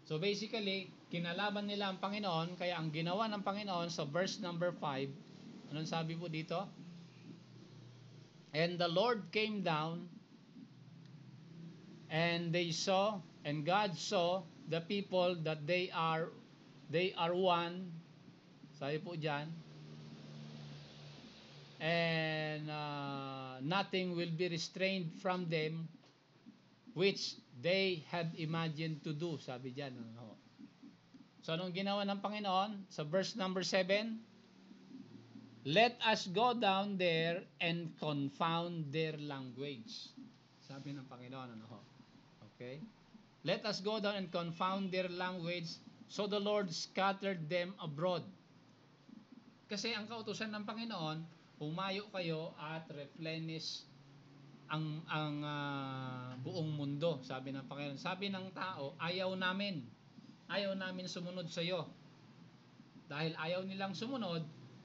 So basically, kinalaban nila ang Panginoon, kaya ang ginawa ng Panginoon sa verse number 5, anong sabi po dito? And the Lord came down, and God saw the people that they are one, sabi po dyan, and nothing will be restrained from them which they had imagined to do, sabi dyan. So anong ginawa ng Panginoon? Sa verse number 7, let us go down there and confound their language, sabi ng Panginoon, ano ho. Okay? Let us go down and confound their language. So the Lord scattered them abroad. Kasi ang kautusan ng Panginoon, humayo kayo at replenish ang buong mundo, sabi ng Panginoon. Sabi ng tao, ayaw namin sumunod sa iyo. Dahil ayaw nilang sumunod,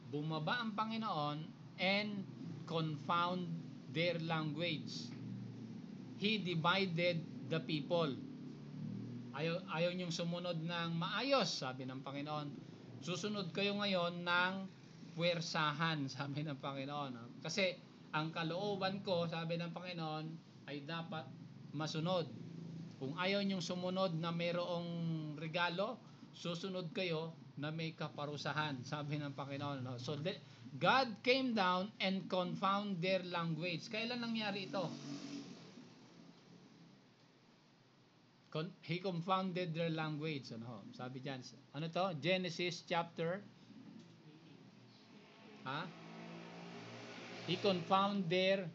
bumaba ang Panginoon and confound their language. He divided the people. Ayaw niyong sumunod ng maayos, sabi ng Panginoon. Susunod kayo ngayon ng puwersahan, sabi ng Panginoon. Kasi ang kalooban ko, sabi ng Panginoon, ay dapat masunod. Kung ayaw niyong sumunod na mayroong regalo, susunod kayo na may kaparusahan, sabi ng Panginoon. So God came down and confound their language. Kailan nangyari ito? He confounded their language. Sabi dyan. Ano to? Genesis chapter. He confound their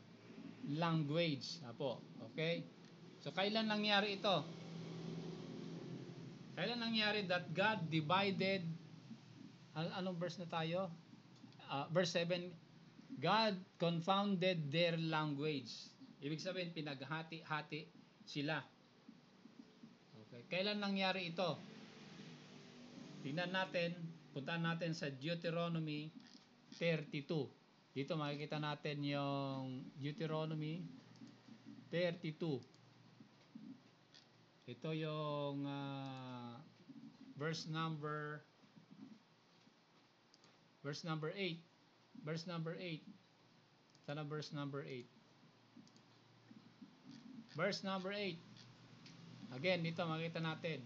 language. Okay? So, kailan nangyari ito? Kailan nangyari that God divided, anong verse na tayo? Verse 7, God confounded their language. Ibig sabihin, pinaghati-hati sila. Okay. Kailan nangyari ito? Tingnan natin, puntahan natin sa Deuteronomy 32. Dito makikita natin yung Deuteronomy 32. Ito yung verse number 8. Verse number 8. Sana verse number 8. Verse number 8. Again, dito makita natin.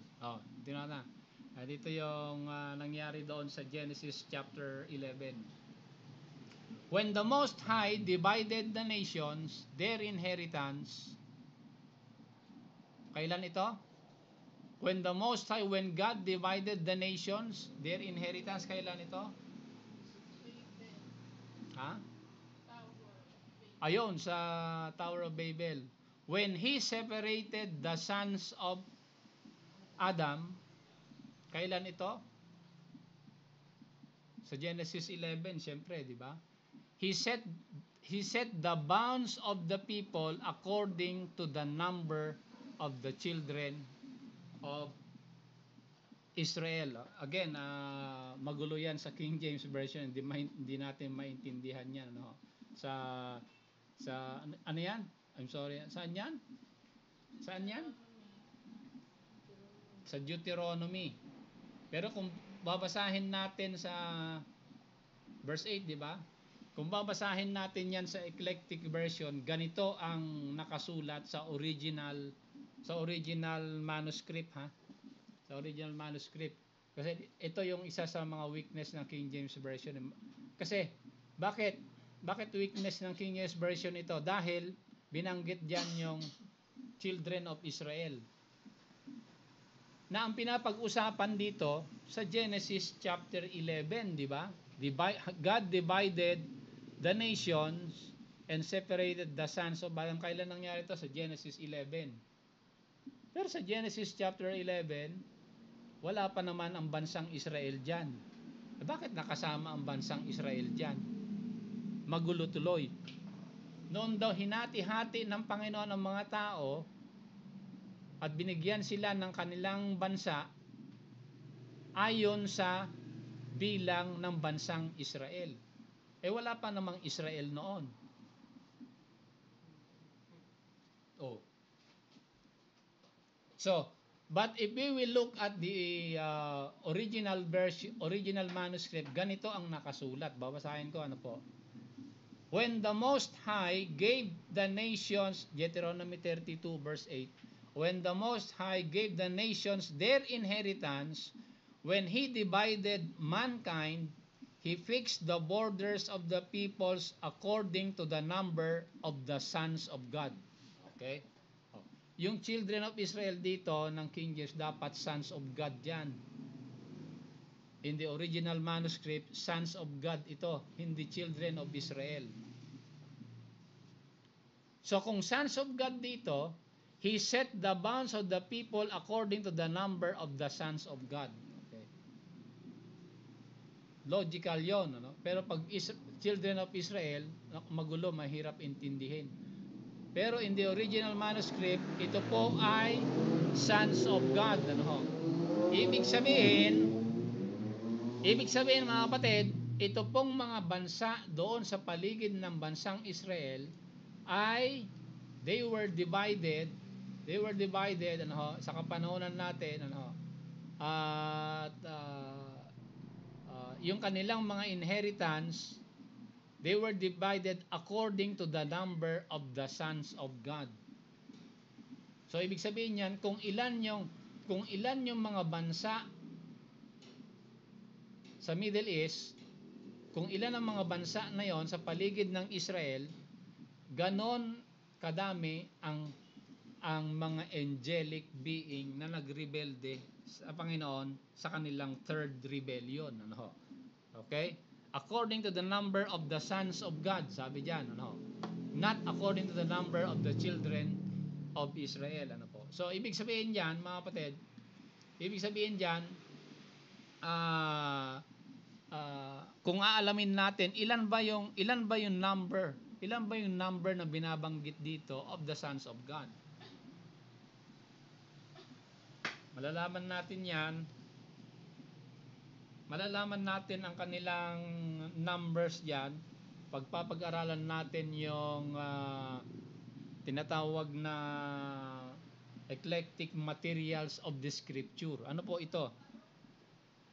Dito na. Dito yung nangyari doon sa Genesis chapter 11. When the Most High divided the nations, their inheritance. Kailan ito? When God divided the nations, their inheritance, kailan ito? Ayun, sa Tower of Babel. When He separated the sons of Adam, kailan ito? Sa Genesis 11, siyempre, di ba? He set the bounds of the people according to the number of the children of Israel. Again, magulo yan sa King James Version. Hindi natin maintindihan yan. No? Sa, ano yan? I'm sorry. Saan yan? Saan yan? Sa Deuteronomy. Pero kung babasahin natin sa verse 8, di ba? Kung babasahin natin yan sa eclectic version, ganito ang nakasulat sa original manuscript, ha? Sa original manuscript. Kasi ito yung isa sa mga weakness ng King James version. Kasi bakit weakness ng King James version ito? Dahil binanggit diyan yung children of Israel. Na ang pinapag-usapan dito sa Genesis chapter 11, di ba? God divided the nations and separated the sons of Adam. Kailan nangyari ito? Sa Genesis 11. Pero sa Genesis chapter 11, wala pa naman ang bansang Israel dyan. Bakit nakasama ang bansang Israel dyan? Magulo tuloy. Noon daw hinati-hati ng Panginoon ang mga tao at binigyan sila ng kanilang bansa ayon sa bilang ng bansang Israel. Wala pa namang Israel noon. So, but if we will look at the original version, original manuscript, ganito ang nakasulat. Babasahin ko, ano po? When the Most High gave the nations, Deuteronomy 32 verse 8, when the Most High gave the nations their inheritance, when He divided mankind, He fixed the borders of the peoples according to the number of the sons of God. Okay? Yung children of Israel dito ng King James, dapat sons of God yan. In the original manuscript, sons of God ito, hindi children of Israel. So kung sons of God dito, He set the bounds of the people according to the number of the sons of God. Okay. Logical yon, ano? Pero pag children of Israel, magulo, mahirap intindihin. Pero in the original manuscript, ito po ay sons of God. Ano? Ibig sabihin mga kapatid, ito pong mga bansa doon sa paligid ng bansang Israel ay they were divided ano, sa kapanahonan natin, ano, at yung kanilang mga inheritance, they were divided according to the number of the sons of God. So ibig sabihin niyan, kung ilan yung mga bansa sa Middle East, kung ilan ang mga bansa na yon sa paligid ng Israel, ganon kadami ang mga angelic being na nagrebelde sa Panginoon sa kanilang third rebellion, ano? Okay? According to the number of the sons of God, sabi diyan, ano? Not according to the number of the children of Israel, ano po. So ibig sabihin diyan, mga kapatid, kung aalamin natin ilan ba yung number na binabanggit dito of the sons of God. Malalaman natin ang kanilang numbers diyan pagpapag-aralan natin yung tinatawag na eclectic materials of the scripture. Ano po ito?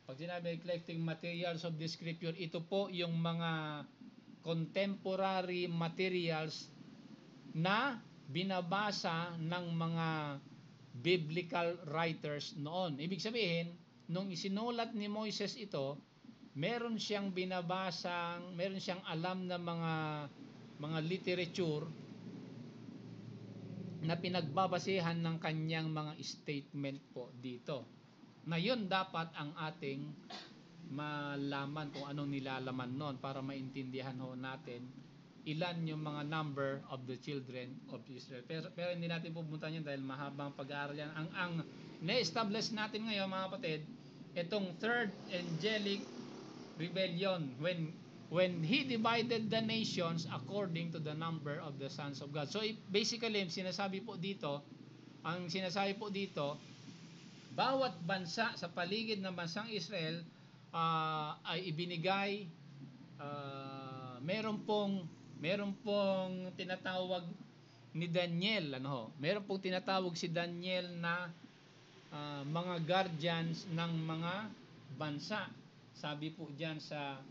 Pag sinabi eclectic materials of the scripture, ito po yung mga contemporary materials na binabasa ng mga biblical writers noon. Ibig sabihin, nung isinulat ni Moises ito, meron siyang alam na mga literature na pinagbabasehan ng kanyang mga statement po dito. Na yun dapat ang ating malaman kung anong nilalaman noon para maintindihan ho natin ilan yung mga number of the children of Israel. Pero hindi natin pupuntahan yan dahil mahabang pag-aaral yan. Ang na-establish natin ngayon, mga kapatid, itong third angelic rebellion when He divided the nations according to the number of the sons of God. So basically, ang sinasabi po dito, bawat bansa sa paligid ng bansang Israel ay ibinigay, meron pong tinatawag ni Daniel, meron pong tinatawag si Daniel na mga guardians ng mga bansa. Sabi po diyan sa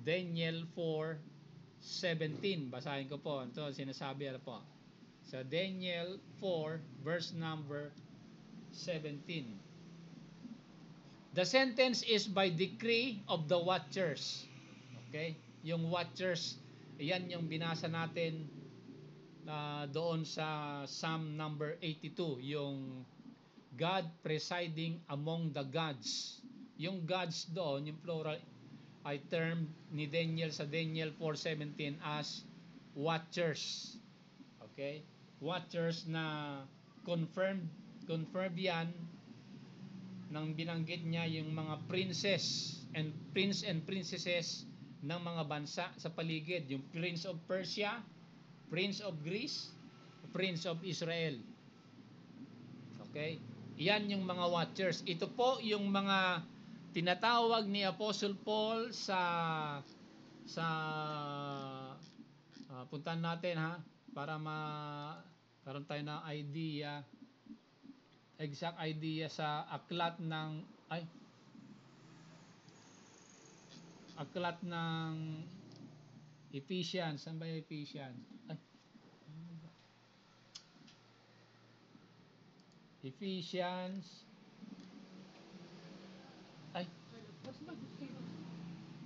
Daniel 4:17. Basahin ko po. Ito sinasabi po. Sa Daniel 4 verse number 17. The sentence is by decree of the watchers. Okay? Yung watchers, yan yung binasa natin doon sa Psalm number 82, yung God presiding among the gods. Yung gods doon, yung plural, ay term ni Daniel sa Daniel 4:17 as watchers. Okay? Watchers na confirmed yan nang binanggit niya yung mga prince and princesses ng mga bansa sa paligid, yung Prince of Persia, Prince of Greece, Prince of Israel. Okay? Yan yung mga watchers. Ito po yung mga tinatawag ni Apostle Paul sa puntahan natin para karon tayo ng idea, exact idea sa aklat ng Ephesians. Saan ba yung Ephesians? Ephesians.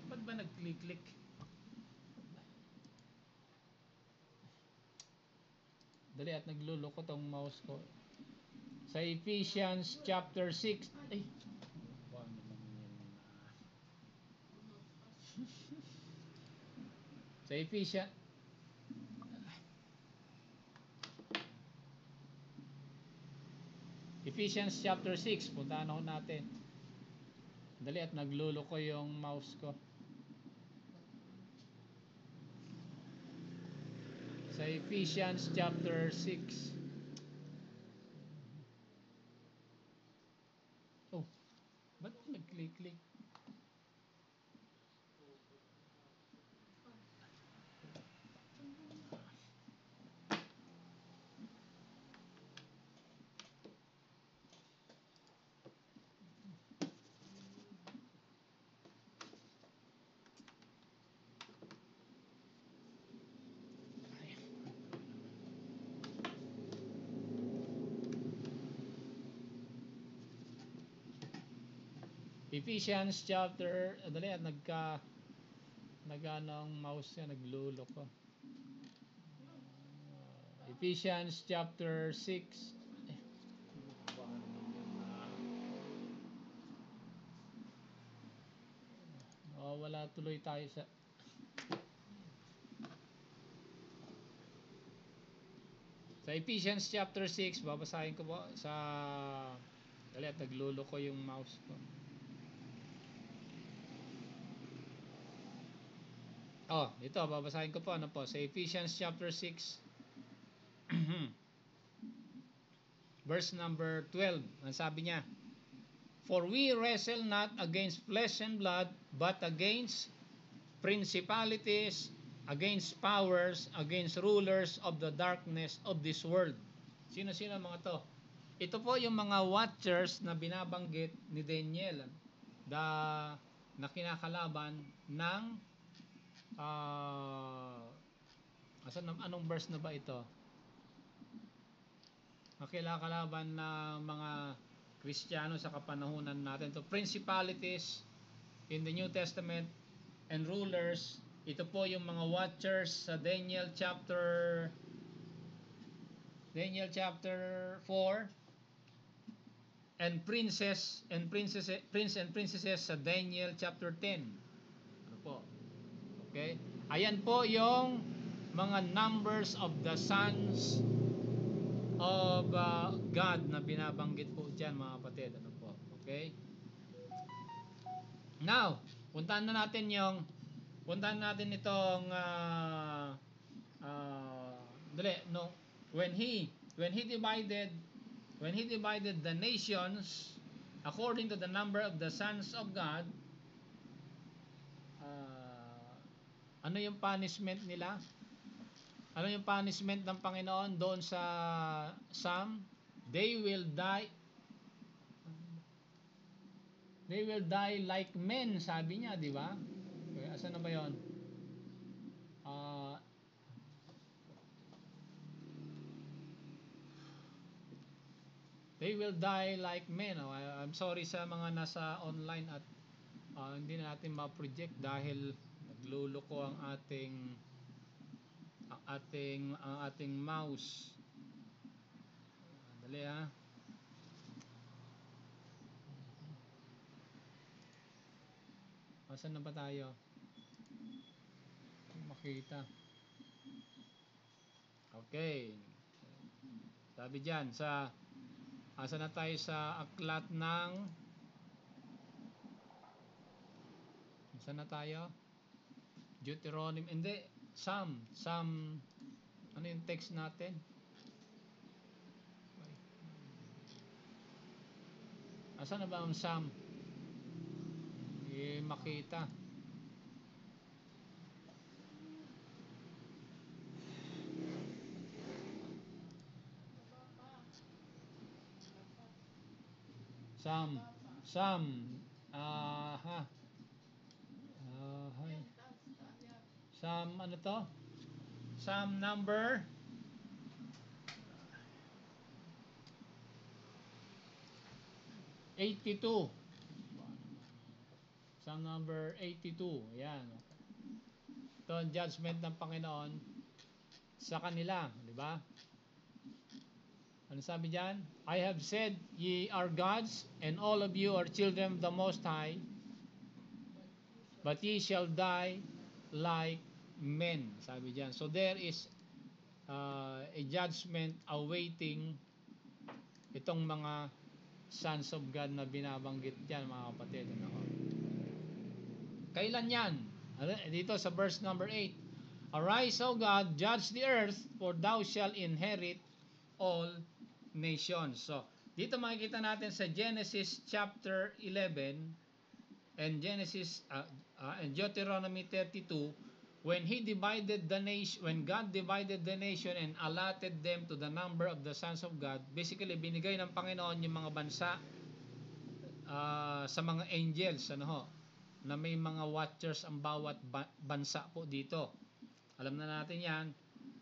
Ba't ba nag-click? Dali at nagluloko tong mouse ko. Sa Ephesians chapter 6. Sa Ephesians chapter 6, puntahan ako natin. Dali at nagluloko yung mouse ko. Sa Ephesians chapter 6. Oh, ba't nag-click? Ephesians chapter, dali at nagano ang mouse niya, nagluloko. Ephesians chapter 6. Wala tuloy tayo sa Ephesians chapter 6, babasahin ko po dali at nagluloko yung mouse ko. Ito, babasahin ko po, sa Ephesians chapter 6, verse number 12, ang sabi niya, for we wrestle not against flesh and blood, but against principalities, against powers, against rulers of the darkness of this world. Sino mga to? Ito po yung mga watchers na binabanggit ni Daniel na kinakalaban ng anong verse na ba ito? Nakilakalaban na mga Kristiyano sa kapanahunan natin. So, principalities in the New Testament and rulers, ito po yung mga watchers sa Daniel chapter 4, and prince and princesses sa Daniel chapter 10. Ano po? Okay? Ayan po yung mga numbers of the sons of God na binabanggit po dyan, mga kapatid. Ano po? Okay? Now, puntahan natin itong when he divided when He divided the nations according to the number of the sons of God, ano yung punishment nila? Ano yung punishment ng Panginoon doon sa Psalm? They will die. They will die like men, sabi niya, di ba? Okay, asan na ba 'yon? They will die like men. Oh, I'm sorry sa mga nasa online at hindi na natin ma-project dahil nagluloko ang ating mouse. Dali ha. Asan na ba tayo? Makita. Okay. Sabi diyan sa asa na tayo sa aklat ng asa na tayo? Deuteronomy, hindi, Psalm, ano yung text natin? Asa na ba ang Psalm? Makita. Psalm, Psalm, ano to? Psalm number 82. Psalm number 82. Ayan. Ito ang judgment ng Panginoon sa kanila, di ba? Ano sabi diyan? I have said, ye are gods, and all of you are children of the Most High, but ye shall die like men. Sabi diyan. So there is a judgment awaiting itong mga sons of God na binabanggit diyan, mga kapatid. Ano? Kailan yan? Dito sa verse number 8. Arise, O God, judge the earth, for thou shalt inherit all nations. So, dito makikita natin sa Genesis chapter 11 and and Deuteronomy 32, when God divided the nation and allotted them to the number of the sons of God, basically binigay ng Panginoon yung mga bansa sa mga angels, na may mga watchers ang bawat bansa po dito. Alam na natin yan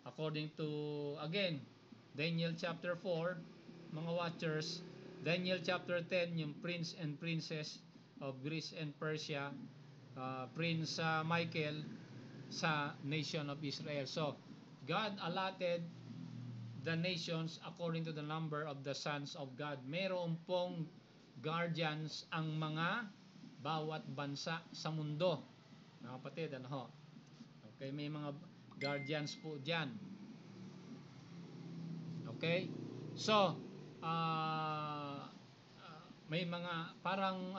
according to, again, Daniel chapter 4, mga watchers. Daniel chapter 10, yung prince and princess of Greece and Persia, Prince Michael sa nation of Israel. So, God allotted the nations according to the number of the sons of God. Meron pong guardians ang mga bawat bansa sa mundo. Mga kapatid, Okay, may mga guardians po diyan. Okay? So, may mga parang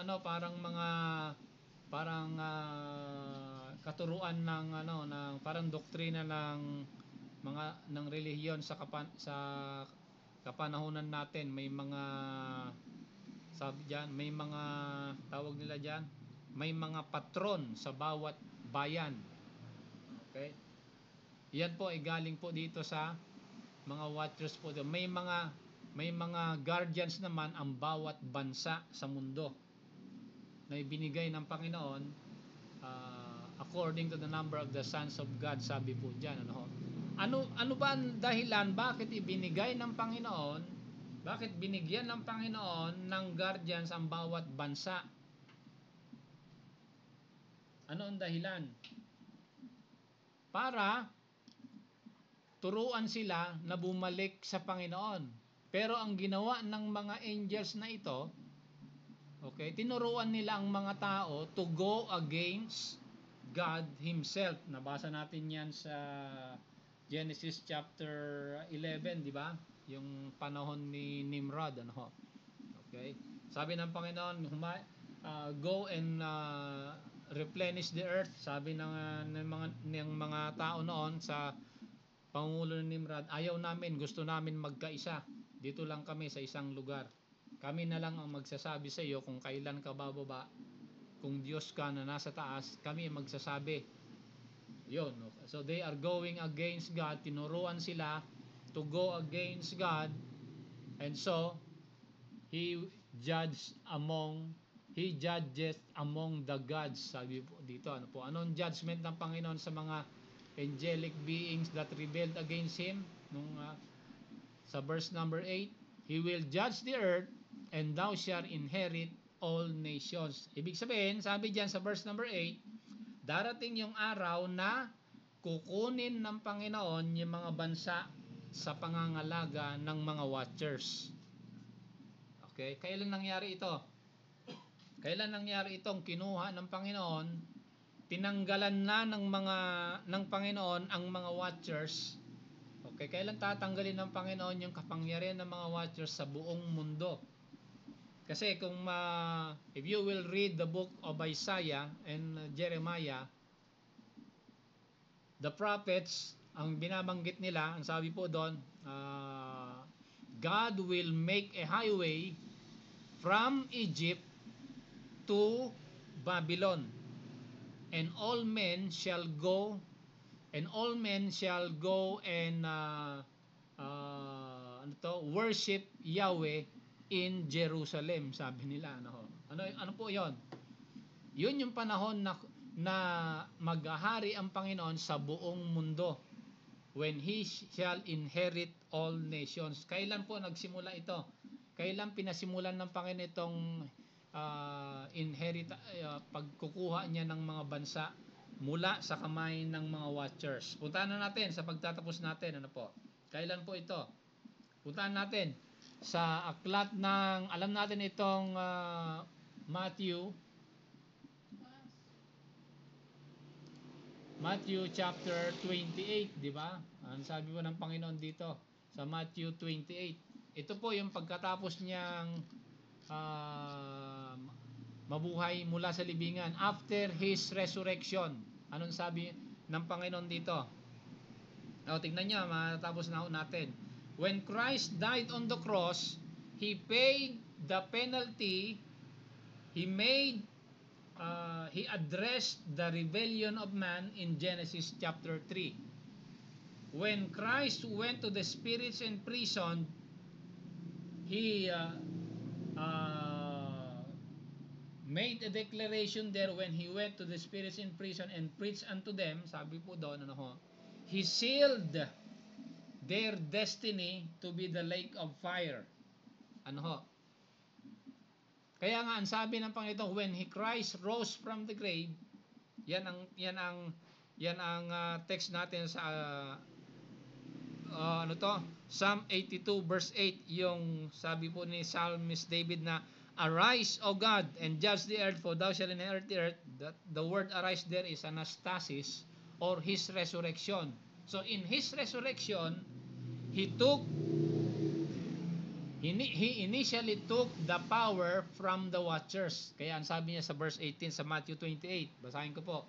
katuruan ng parang doktrina ng mga ng relihiyon sa kapanahunan natin. May mga sabi diyan, may mga tawag nila diyan, may mga patron sa bawat bayan. Okay? Yan po ay galing po dito sa mga watchers po. May mga guardians naman ang bawat bansa sa mundo na ibinigay ng Panginoon according to the number of the sons of God, sabi po diyan. Ano ba ang dahilan bakit ibinigay ng Panginoon? Bakit binigyan ng Panginoon ng guardians ang bawat bansa? Ano ang dahilan? Para turuan sila na bumalik sa Panginoon. Pero ang ginawa ng mga angels na ito, okay, tinuruan nila ang mga tao to go against God Himself. Nabasa natin yan sa Genesis chapter 11, di ba? Yung panahon ni Nimrod, Okay? Sabi ng Panginoon, go and replenish the earth. Sabi ng mga tao noon sa pangulo ni Nimrod, ayaw namin, gusto namin magkaisa. Dito lang kami sa isang lugar. Kami na lang ang magsasabi sa iyo kung kailan ka bababa. Kung Diyos ka na nasa taas, kami ang magsasabi. Yun. So they are going against God. Tinuruan sila to go against God. And so, He judges among the gods. Sabi po dito, ano po? Anong judgment ng Panginoon sa mga angelic beings that rebelled against Him? Sa verse number 8, He will judge the earth, and thou shalt inherit all nations. Ibig sabihin, sabi diyan sa verse number 8, darating yung araw na kukunin ng Panginoon yung mga bansa sa pangangalaga ng mga watchers. Okay? Kailan nangyari ito? Kailan nangyari itong kinuha ng Panginoon? Tinanggalan na ng Panginoon ang mga watchers. Okay, kailan tatanggalin ng Panginoon yung kapangyarihan ng mga watchers sa buong mundo? Kasi kung if you will read the book of Isaiah and Jeremiah, the prophets, ang binabanggit nila, ang sabi po doon, God will make a highway from Egypt to Babylon, and all men shall go and worship Yahweh in Jerusalem, sabi nila. Ano po 'yon? Yun yung panahon na maghahari ang Panginoon sa buong mundo, when He shall inherit all nations. Kailan po nagsimula ito? Kailan pinasimulan ng Panginoon itong pagkukuha niya ng mga bansa mula sa kamay ng mga watchers? Puntahan na natin sa pagtatapos natin. Ano po? Kailan po ito? Puntahan natin sa aklat ng, alam natin itong Matthew chapter 28, di ba? Ang sabi po ng Panginoon dito sa Matthew 28. Ito po yung pagkatapos niyang mabuhay mula sa libingan, after His resurrection. Anong sabi ng Panginoon dito? Tingnan niyo, matapos na natin. When Christ died on the cross, He paid the penalty. He addressed the rebellion of man in Genesis chapter 3. When Christ went to the spirits in prison, He made a declaration there when He went to the spirits in prison and preached unto them. Sabi po doon, He sealed their destiny to be the lake of fire. Kaya nga ang sabi ng Panginoon, when Christ rose from the grave, yan ang text natin sa Psalm 82 verse 8, yung sabi po ni Psalmist David na, arise, O God, and judge the earth, for thou shalt inherit the earth. That the word arise there is anastasis, or His resurrection. So in His resurrection, He initially took the power from the watchers. Kaya ang sabi niya sa verse 18 sa Matthew 28, basahin ko po.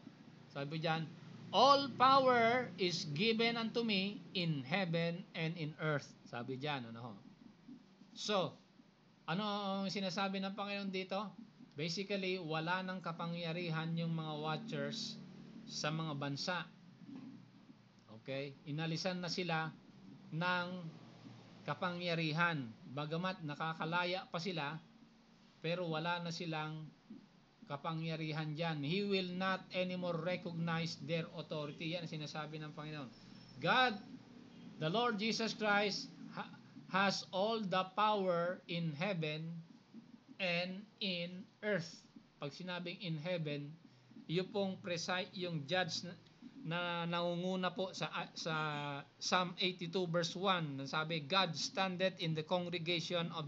Sabi diyan, all power is given unto me in heaven and in earth. Sabi diyan, So, ano ang sinasabi ng Panginoon dito? Basically, wala nang kapangyarihan yung mga watchers sa mga bansa. Okay? Inalisan na sila ng kapangyarihan. Bagamat nakakalaya pa sila, pero wala na silang kapangyarihan dyan. He will not anymore recognize their authority. Yan sinasabi ng Panginoon. God, the Lord Jesus Christ, has all the power in heaven and in earth. Pag sinabing in heaven, yung pong yung judge na nangunguna po sa Psalm 82 verse 1, sabi, God standeth in the congregation of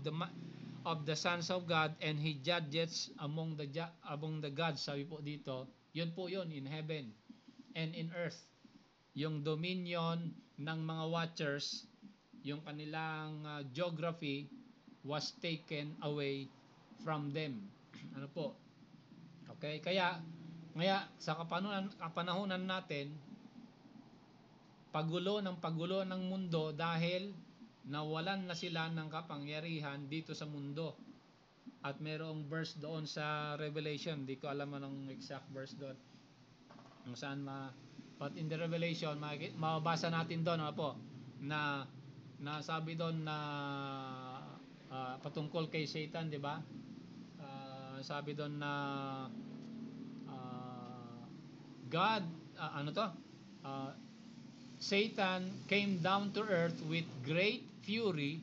the sons of God, and He judges among the gods. Sabi po dito, yun po yun, in heaven and in earth. Yung dominion ng mga watchers, yung kanilang geography was taken away from them. Ano po? Okay, kaya sa kapanahunan natin, pagulo ng mundo dahil nawalan na sila ng kapangyarihan dito sa mundo. At merong verse doon sa Revelation, di ko alam anong exact verse doon, kung saan but in the Revelation, mababasa natin doon, ano po, na sabi doon na patungkol kay Satan, di ba? Sabi doon na God, ano to? Uh, Satan came down to earth with great fury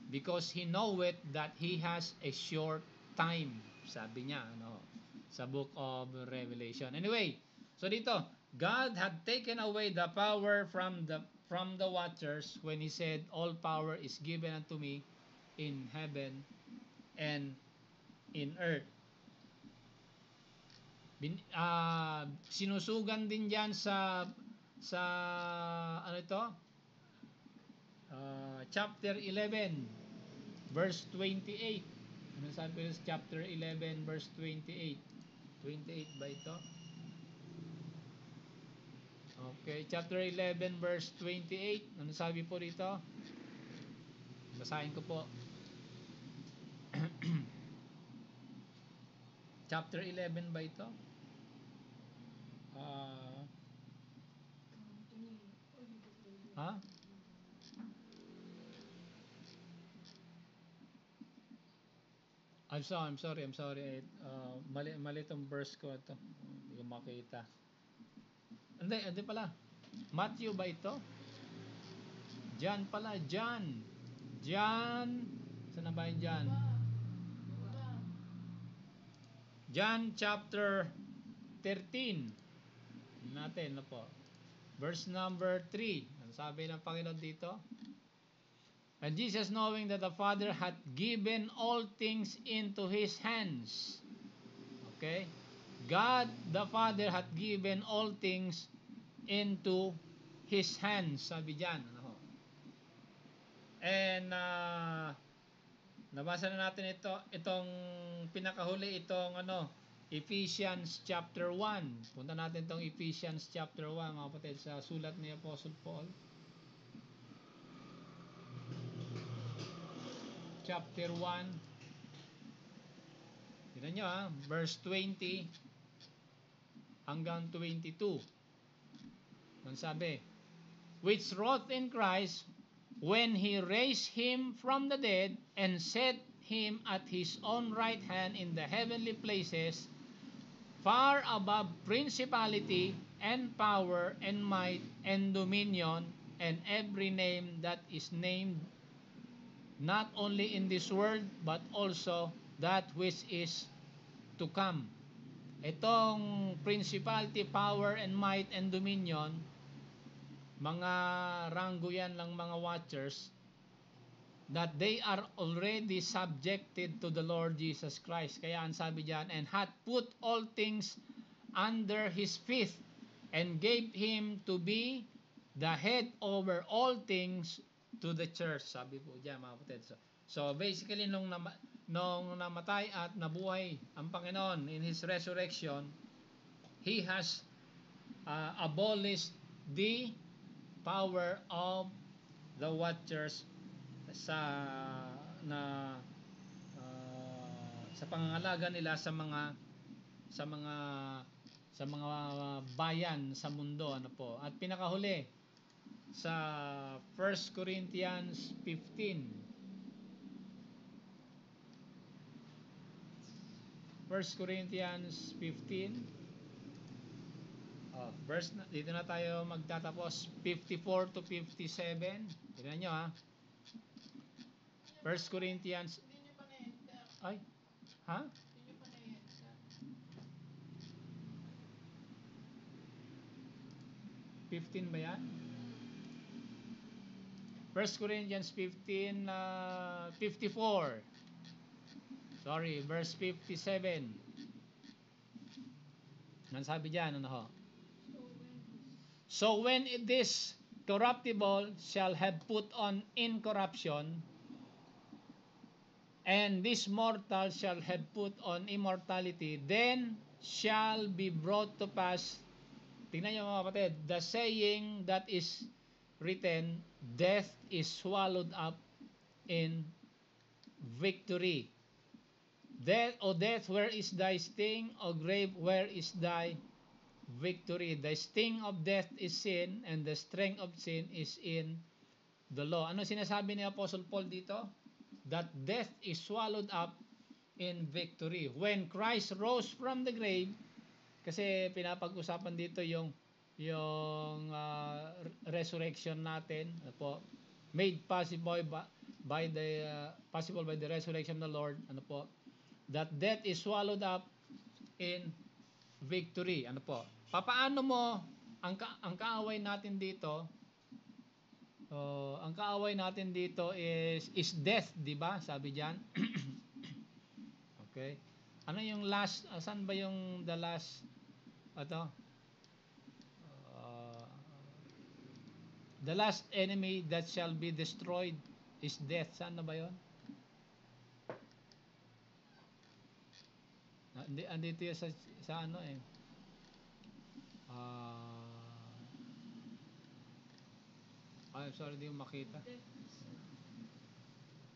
because he knoweth that he has a short time. Sabi niya, ano, sa book of Revelation. Anyway, so dito, God had taken away the power from the watchers when he said, all power is given unto me in heaven and in earth. Sinusugan din diyan sa ano ito? Chapter 11 verse 28. Ano sabi sa chapter 11 verse 28? 28 ba ito? Okay, chapter 11 verse 28. Ano sabi po dito? Basahin ko po. Chapter 11 ba ito? Ha? I'm sorry. Mali itong verse ko ito. Hindi ko makita. Hindi pala. Matthew ba ito? John pala, John. Saan na ba yung John? John chapter 13. Natin, po. Verse number 3. Ang sabi ng Panginoon dito? And Jesus, knowing that the Father had given all things into His hands. Okay? God the Father had given all things into His hands. Sabi dyan. And nabasa na natin itong pinakahuli, itong Ephesians chapter 1. Punta natin itong Ephesians chapter 1, mga kapatid, sa sulat ni Apostle Paul. Chapter 1. Tignan nyo verse 20 hanggang 22. Ang sabi, which wrought in Christ when He raised Him from the dead and set Him at His own right hand in the heavenly places, far above principality and power and might and dominion and every name that is named, not only in this world but also that which is to come. Itong principality, power and might and dominion, mga ranggo yan lang, mga watchers, that they are already subjected to the Lord Jesus Christ. Kaya ang sabi diyan, and hath put all things under His feet and gave Him to be the head over all things to the church. Sabi po diyan, mga kapatid. So basically, nung namatay at nabuhay ang Panginoon in His resurrection, He has abolished the power of the watchers sa pangangalaga nila sa mga bayan sa mundo, po. At pinakahuli sa 1 Corinthians 15. 1 Corinthians 15. Verse dito na tayo magtatapos, 54 to 57. Tingnan nyo 1 Corinthians. Ay, ha? 15 ba yan? 1 Corinthians 15, 54. Sorry, verse 57. Ang sabi dyan, So when this corruptible shall have put on incorruption, and this mortal shall have put on immortality, then shall be brought to pass, tingnan nyo mga kapatid, the saying that is written, death is swallowed up in victory. Death, O death, where is thy sting? O grave, where is thy victory? The sting of death is sin, and the strength of sin is in the law. Ano sinasabi ni Apostle Paul dito? That death is swallowed up in victory. When Christ rose from the grave, kasi pinapag-usapan dito yung resurrection natin, ano po, made possible by the resurrection of the Lord, ano po, that death is swallowed up in victory. Ano po? Papaano mo ang kaaway natin dito? Ang kaaway natin dito is death, 'di ba? Sabi diyan. Okay. Ano yung last, saan ba yung the last ato? Uh, the last enemy that shall be destroyed is death. Saan na ba 'yon? Andito yun sa ano eh. I'm sorry, di mo makita.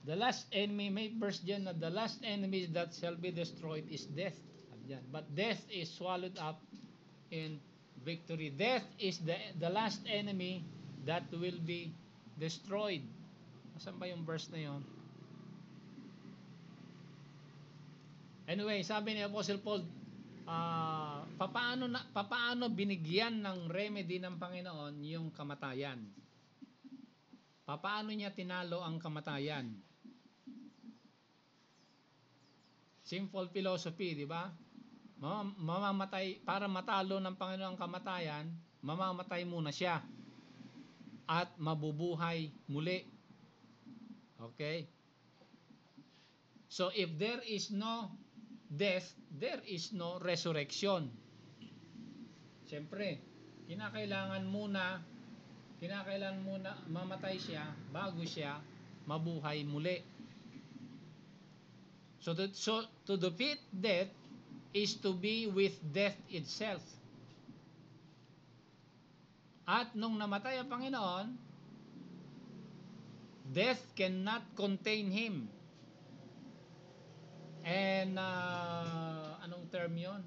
The last enemy, may verse dyan na the last enemy that shall be destroyed is death. But death is swallowed up in victory. Death is the last enemy that will be destroyed. Saan ba yung verse na yon? Anyway, sabi ni Apostle Paul, papaano binigyan ng remedy ng Panginoon yung kamatayan? Papaano niya tinalo ang kamatayan? Simple philosophy, di ba? Mamamatay, para matalo ng Panginoon ang kamatayan, mamamatay muna siya at mabubuhay muli. Okay? So if there is no death, there is no resurrection. Siyempre, kinakailangan muna mamatay siya bago siya mabuhay muli. So to defeat death is to be with death itself. At nung namatay ang Panginoon, death cannot contain Him. And anong term yun?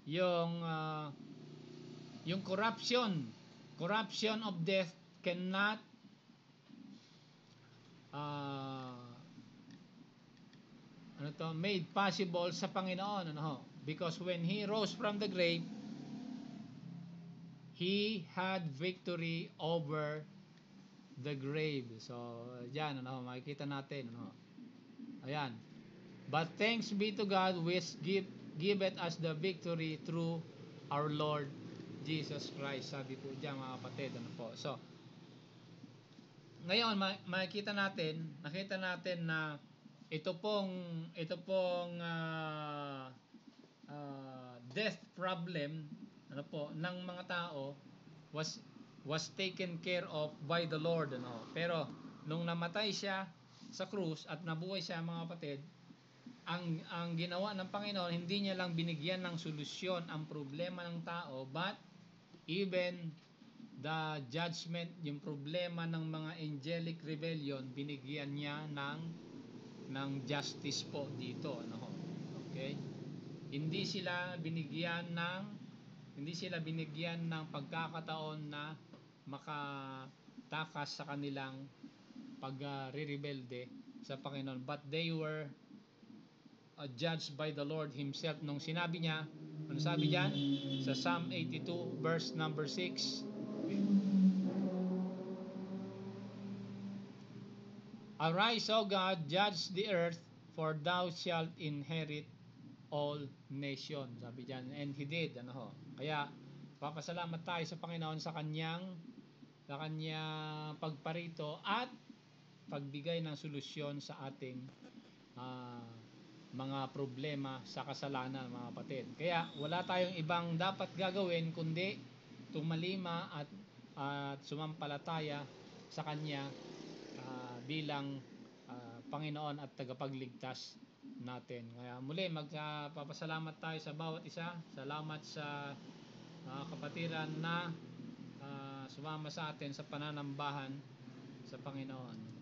Yung corruption of death cannot made possible sa Panginoon, because when He rose from the grave, He had victory over the grave. So yan, makikita natin, ayan. But thanks be to God which giveth us the victory through our Lord Jesus Christ. Sabi po diyan, mga kapatid, So ngayon nakita natin na ito pong death problem ng mga tao was taken care of by the Lord, Pero nung namatay siya sa krus at nabuhay siya, mga kapatid, ang ginawa ng Panginoon, hindi niya lang binigyan ng solusyon ang problema ng tao, but even the judgment, yung problema ng mga angelic rebellion, binigyan niya ng justice po dito, Okay? Hindi sila binigyan ng pagkakataon na makatakas sa kanilang pag-rebelde sa Panginoon, but they were judged by the Lord Himself. Nung sinabi niya, ano sabi diyan sa Psalm 82 verse number 6? Arise, O God, judge the earth, for thou shalt inherit all nations. Sabi diyan, and He did, Kaya papasalamat tayo sa Panginoon sa kanyang pagparito at pagbigay ng solusyon sa ating mga problema sa kasalanan, mga kapatid. Kaya wala tayong ibang dapat gagawin kundi tumalima at sumampalataya sa Kanya bilang Panginoon at tagapagligtas natin. Kaya muli magpapasalamat tayo sa bawat isa. Salamat sa kapatiran na sumama sa atin sa pananambahan sa Panginoon.